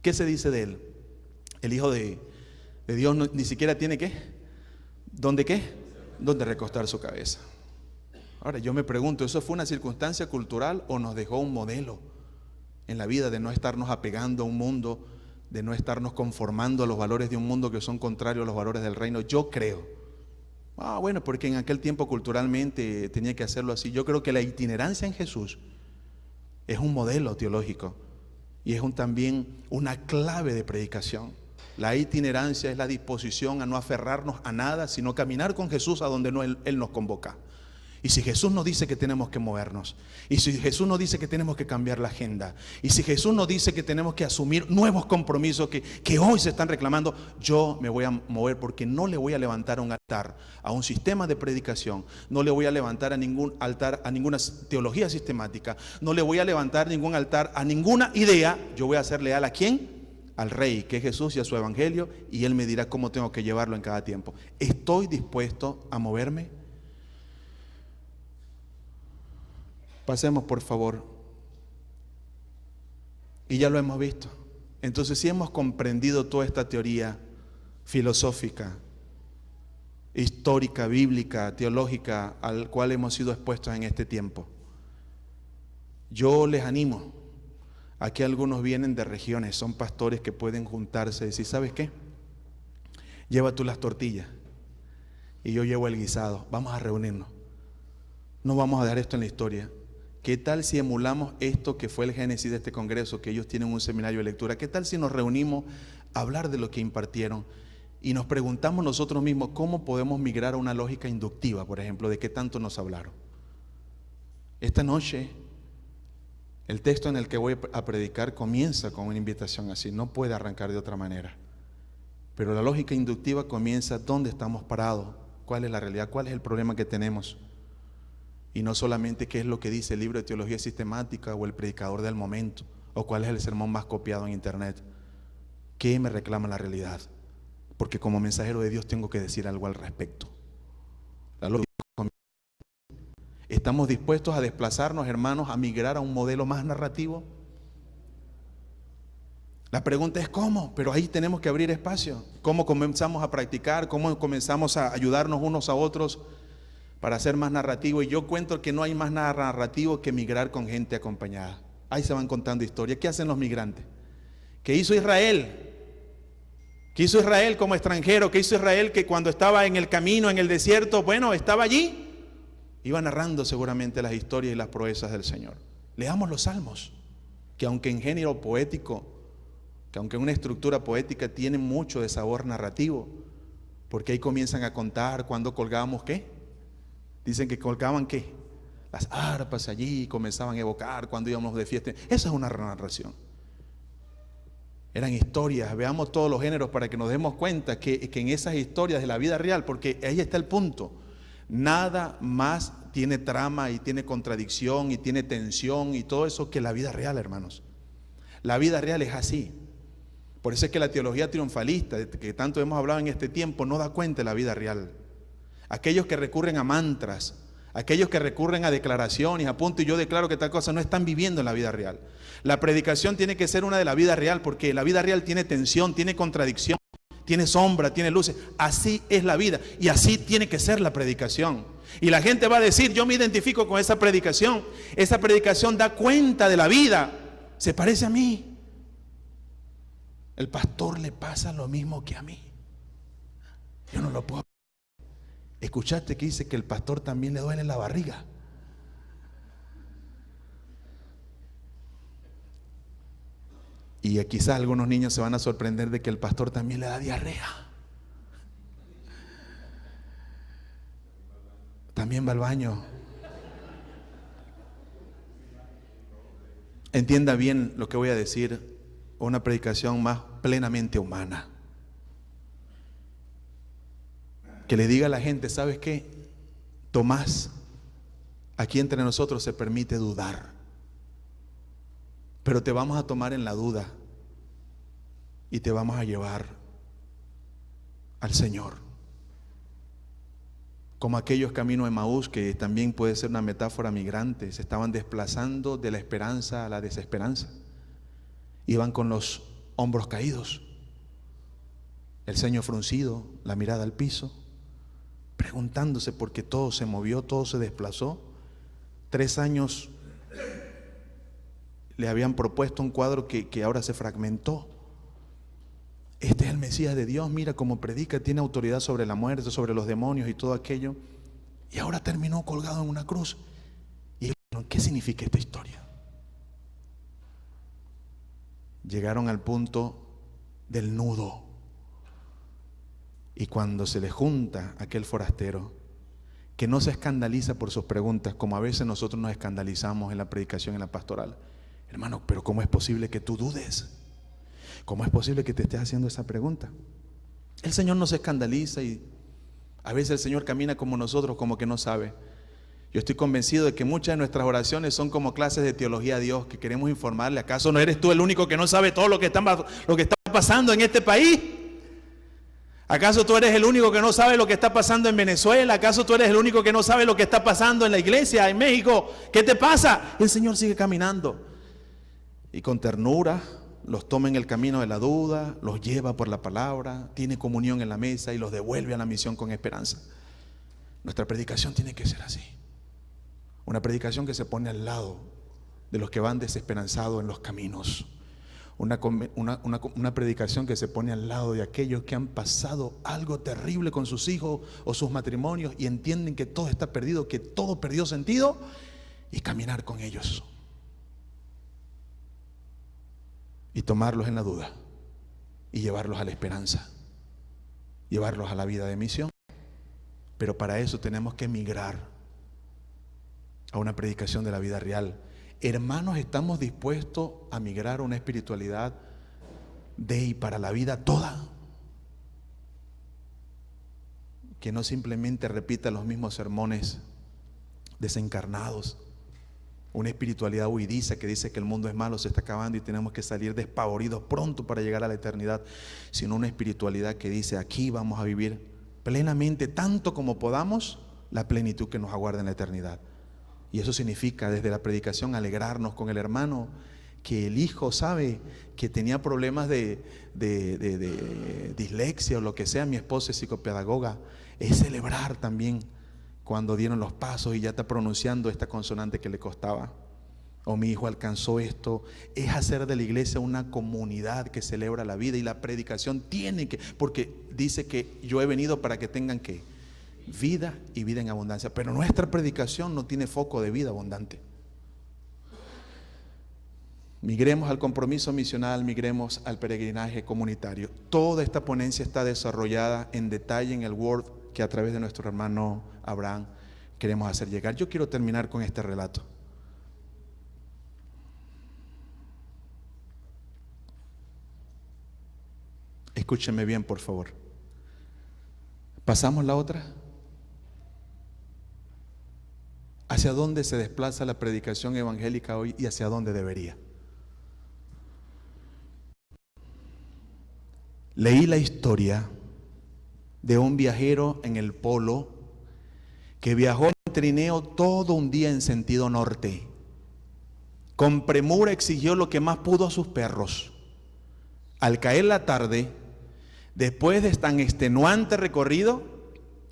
¿Qué se dice de él? El Hijo de Dios ni siquiera tiene ¿qué? ¿Dónde recostar su cabeza? Ahora yo me pregunto, ¿eso fue una circunstancia cultural o nos dejó un modelo en la vida de no estarnos apegando a un mundo, de no estarnos conformando a los valores de un mundo que son contrarios a los valores del reino? Yo creo, bueno, porque en aquel tiempo culturalmente tenía que hacerlo así. Yo creo que la itinerancia en Jesús es un modelo teológico y es también una clave de predicación. La itinerancia es la disposición a no aferrarnos a nada, sino caminar con Jesús a donde Él nos convoca. Y si Jesús nos dice que tenemos que movernos, y si Jesús nos dice que tenemos que cambiar la agenda, y si Jesús nos dice que tenemos que asumir nuevos compromisos que hoy se están reclamando, yo me voy a mover, porque no le voy a levantar un altar a un sistema de predicación, no le voy a levantar a ningún altar a ninguna teología sistemática, no le voy a levantar ningún altar a ninguna idea. Yo voy a ser leal ¿a quién? Al Rey, que es Jesús, y a su evangelio, y Él me dirá cómo tengo que llevarlo en cada tiempo. ¿Estoy dispuesto a moverme? Pasemos, por favor. Y ya lo hemos visto. Entonces, si hemos comprendido toda esta teoría filosófica, histórica, bíblica, teológica, al cual hemos sido expuestos en este tiempo, yo les animo. Aquí algunos vienen de regiones, son pastores que pueden juntarse y decir, ¿sabes qué? Lleva tú las tortillas y yo llevo el guisado. Vamos a reunirnos. No vamos a dejar esto en la historia. ¿Qué tal si emulamos esto que fue el génesis de este congreso, que ellos tienen un seminario de lectura? ¿Qué tal si nos reunimos a hablar de lo que impartieron y nos preguntamos nosotros mismos cómo podemos migrar a una lógica inductiva, por ejemplo, de qué tanto nos hablaron? Esta noche, el texto en el que voy a predicar comienza con una invitación así, no puede arrancar de otra manera. Pero la lógica inductiva comienza dónde estamos parados, cuál es la realidad, cuál es el problema que tenemos. Y no solamente qué es lo que dice el libro de teología sistemática o el predicador del momento, o cuál es el sermón más copiado en internet. ¿Qué me reclama la realidad? Porque como mensajero de Dios tengo que decir algo al respecto. La lógica comienza. ¿Estamos dispuestos a desplazarnos, hermanos, a migrar a un modelo más narrativo? La pregunta es ¿cómo? Pero ahí tenemos que abrir espacio. ¿Cómo comenzamos a practicar? ¿Cómo comenzamos a ayudarnos unos a otros para ser más narrativo? Y yo cuento que no hay más nada narrativo que migrar con gente acompañada. Ahí se van contando historias. ¿Qué hacen los migrantes? ¿Qué hizo Israel? ¿Qué hizo Israel como extranjero? ¿Qué hizo Israel que cuando estaba en el camino, en el desierto, bueno, estaba allí? Iba narrando seguramente las historias y las proezas del Señor. Leamos los salmos, que aunque en género poético, que aunque en una estructura poética tienen mucho de sabor narrativo, porque ahí comienzan a contar cuando colgábamos ¿qué? Dicen que colgaban ¿qué? Las arpas allí y comenzaban a evocar cuando íbamos de fiesta. Esa es una narración. Eran historias. Veamos todos los géneros para que nos demos cuenta que en esas historias de la vida real, porque ahí está el punto. Nada más tiene trama y tiene contradicción y tiene tensión y todo eso que la vida real, hermanos. La vida real es así. Por eso es que la teología triunfalista, de que tanto hemos hablado en este tiempo, no da cuenta de la vida real. aquellos que recurren a mantras, aquellos que recurren a declaraciones, a punto y yo declaro que tal cosa, no están viviendo en la vida real. La predicación tiene que ser una de la vida real, porque la vida real tiene tensión, tiene contradicción, tiene sombra, tiene luces. Así es la vida y así tiene que ser la predicación. Y la gente va a decir, yo me identifico con esa predicación. Esa predicación da cuenta de la vida. Se parece a mí. El pastor le pasa lo mismo que a mí. Yo no lo puedo. Escuchaste que dice que el pastor también le duele la barriga. Y quizás algunos niños se van a sorprender de que el pastor también le da diarrea. También va al baño. Entienda bien lo que voy a decir, una predicación más plenamente humana. Que le diga a la gente, ¿sabes qué? Tomás, aquí entre nosotros se permite dudar, pero te vamos a tomar en la duda y te vamos a llevar al Señor. Como aquellos caminos de Emaús, que también puede ser una metáfora migrante, se estaban desplazando de la esperanza a la desesperanza. Iban con los hombros caídos, el ceño fruncido, la mirada al piso, preguntándose por qué todo se movió, todo se desplazó. 3 años le habían propuesto un cuadro que ahora se fragmentó. Este es el Mesías de Dios, mira cómo predica, tiene autoridad sobre la muerte, sobre los demonios y todo aquello. Y ahora terminó colgado en una cruz. ¿Y qué significa esta historia? Llegaron al punto del nudo. Y cuando se le junta aquel forastero, que no se escandaliza por sus preguntas, como a veces nosotros nos escandalizamos en la predicación, en la pastoral. Hermano, pero ¿cómo es posible que tú dudes? ¿Cómo es posible que te estés haciendo esa pregunta? El Señor no se escandaliza y a veces el Señor camina como nosotros, como que no sabe. Yo estoy convencido de que muchas de nuestras oraciones son como clases de teología a Dios, que queremos informarle. ¿Acaso no eres tú el único que no sabe todo lo que está pasando en este país? ¿Acaso tú eres el único que no sabe lo que está pasando en Venezuela? ¿Acaso tú eres el único que no sabe lo que está pasando en la iglesia, en México? ¿Qué te pasa? Y el Señor sigue caminando y con ternura los toma en el camino de la duda, los lleva por la palabra, tiene comunión en la mesa y los devuelve a la misión con esperanza. Nuestra predicación tiene que ser así. Una predicación que se pone al lado de los que van desesperanzados en los caminos. Una predicación que se pone al lado de aquellos que han pasado algo terrible con sus hijos o sus matrimonios y entienden que todo está perdido, que todo perdió sentido, y caminar con ellos y tomarlos en la duda y llevarlos a la esperanza, llevarlos a la vida de misión. Pero para eso tenemos que migrar a una predicación de la vida real. Hermanos, ¿estamos dispuestos a migrar a una espiritualidad de y para la vida toda? Que no simplemente repita los mismos sermones desencarnados. Una espiritualidad huidiza que dice que el mundo es malo, se está acabando y tenemos que salir despavoridos pronto para llegar a la eternidad. Sino una espiritualidad que dice, aquí vamos a vivir plenamente, tanto como podamos, la plenitud que nos aguarda en la eternidad. Y eso significa desde la predicación alegrarnos con el hermano, que el hijo sabe que tenía problemas de dislexia o lo que sea. Mi esposa es psicopedagoga. Es celebrar también cuando dieron los pasos y ya está pronunciando esta consonante que le costaba. O mi hijo alcanzó esto. Es hacer de la iglesia una comunidad que celebra la vida, y la predicación tiene que, porque dice que yo he venido para que tengan que vida y vida en abundancia. Pero nuestra predicación no tiene foco de vida abundante. Migremos al compromiso misional, migremos al peregrinaje comunitario. Toda esta ponencia está desarrollada en detalle en el Word que a través de nuestro hermano Abraham queremos hacer llegar. Yo quiero terminar con este relato. Escúchenme bien, por favor. ¿Pasamos la otra? ¿Hacia dónde se desplaza la predicación evangélica hoy y hacia dónde debería? Leí la historia de un viajero en el polo que viajó en trineo todo un día en sentido norte. Con premura exigió lo que más pudo a sus perros. Al caer la tarde, después de tan extenuante recorrido,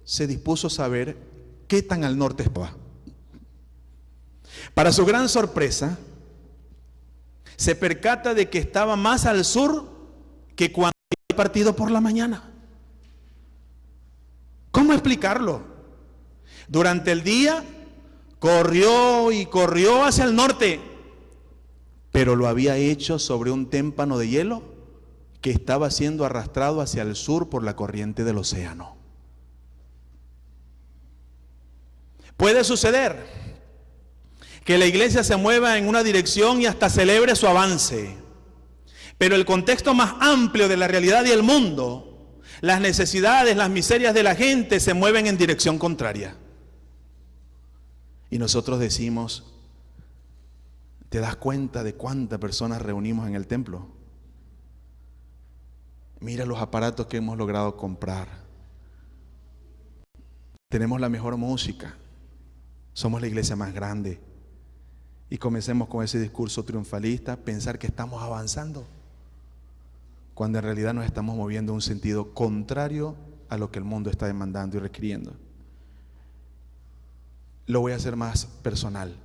se dispuso a saber qué tan al norte estaba. Para su gran sorpresa, se percata de que estaba más al sur que cuando había partido por la mañana. ¿Cómo explicarlo? Durante el día corrió y corrió hacia el norte, pero lo había hecho sobre un témpano de hielo que estaba siendo arrastrado hacia el sur por la corriente del océano. Puede suceder que la iglesia se mueva en una dirección y hasta celebre su avance, pero el contexto más amplio de la realidad y el mundo, las necesidades, las miserias de la gente se mueven en dirección contraria. Y nosotros decimos, ¿te das cuenta de cuántas personas reunimos en el templo? Mira los aparatos que hemos logrado comprar. Tenemos la mejor música. Somos la iglesia más grande. Y comencemos con ese discurso triunfalista, pensar que estamos avanzando, cuando en realidad nos estamos moviendo en un sentido contrario a lo que el mundo está demandando y requiriendo. Lo voy a hacer más personal.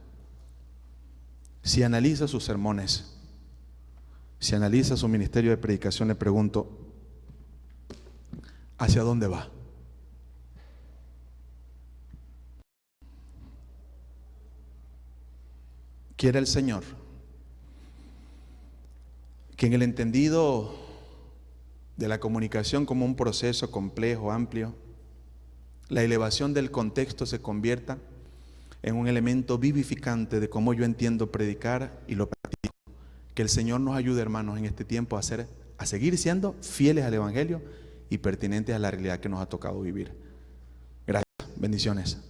Si analiza sus sermones, si analiza su ministerio de predicación, le pregunto, ¿hacia dónde va? Quiere el Señor que en el entendido de la comunicación como un proceso complejo, amplio, la elevación del contexto se convierta en un elemento vivificante de cómo yo entiendo predicar y lo practico. Que el Señor nos ayude, hermanos, en este tiempo a seguir siendo fieles al Evangelio y pertinentes a la realidad que nos ha tocado vivir. Gracias, bendiciones.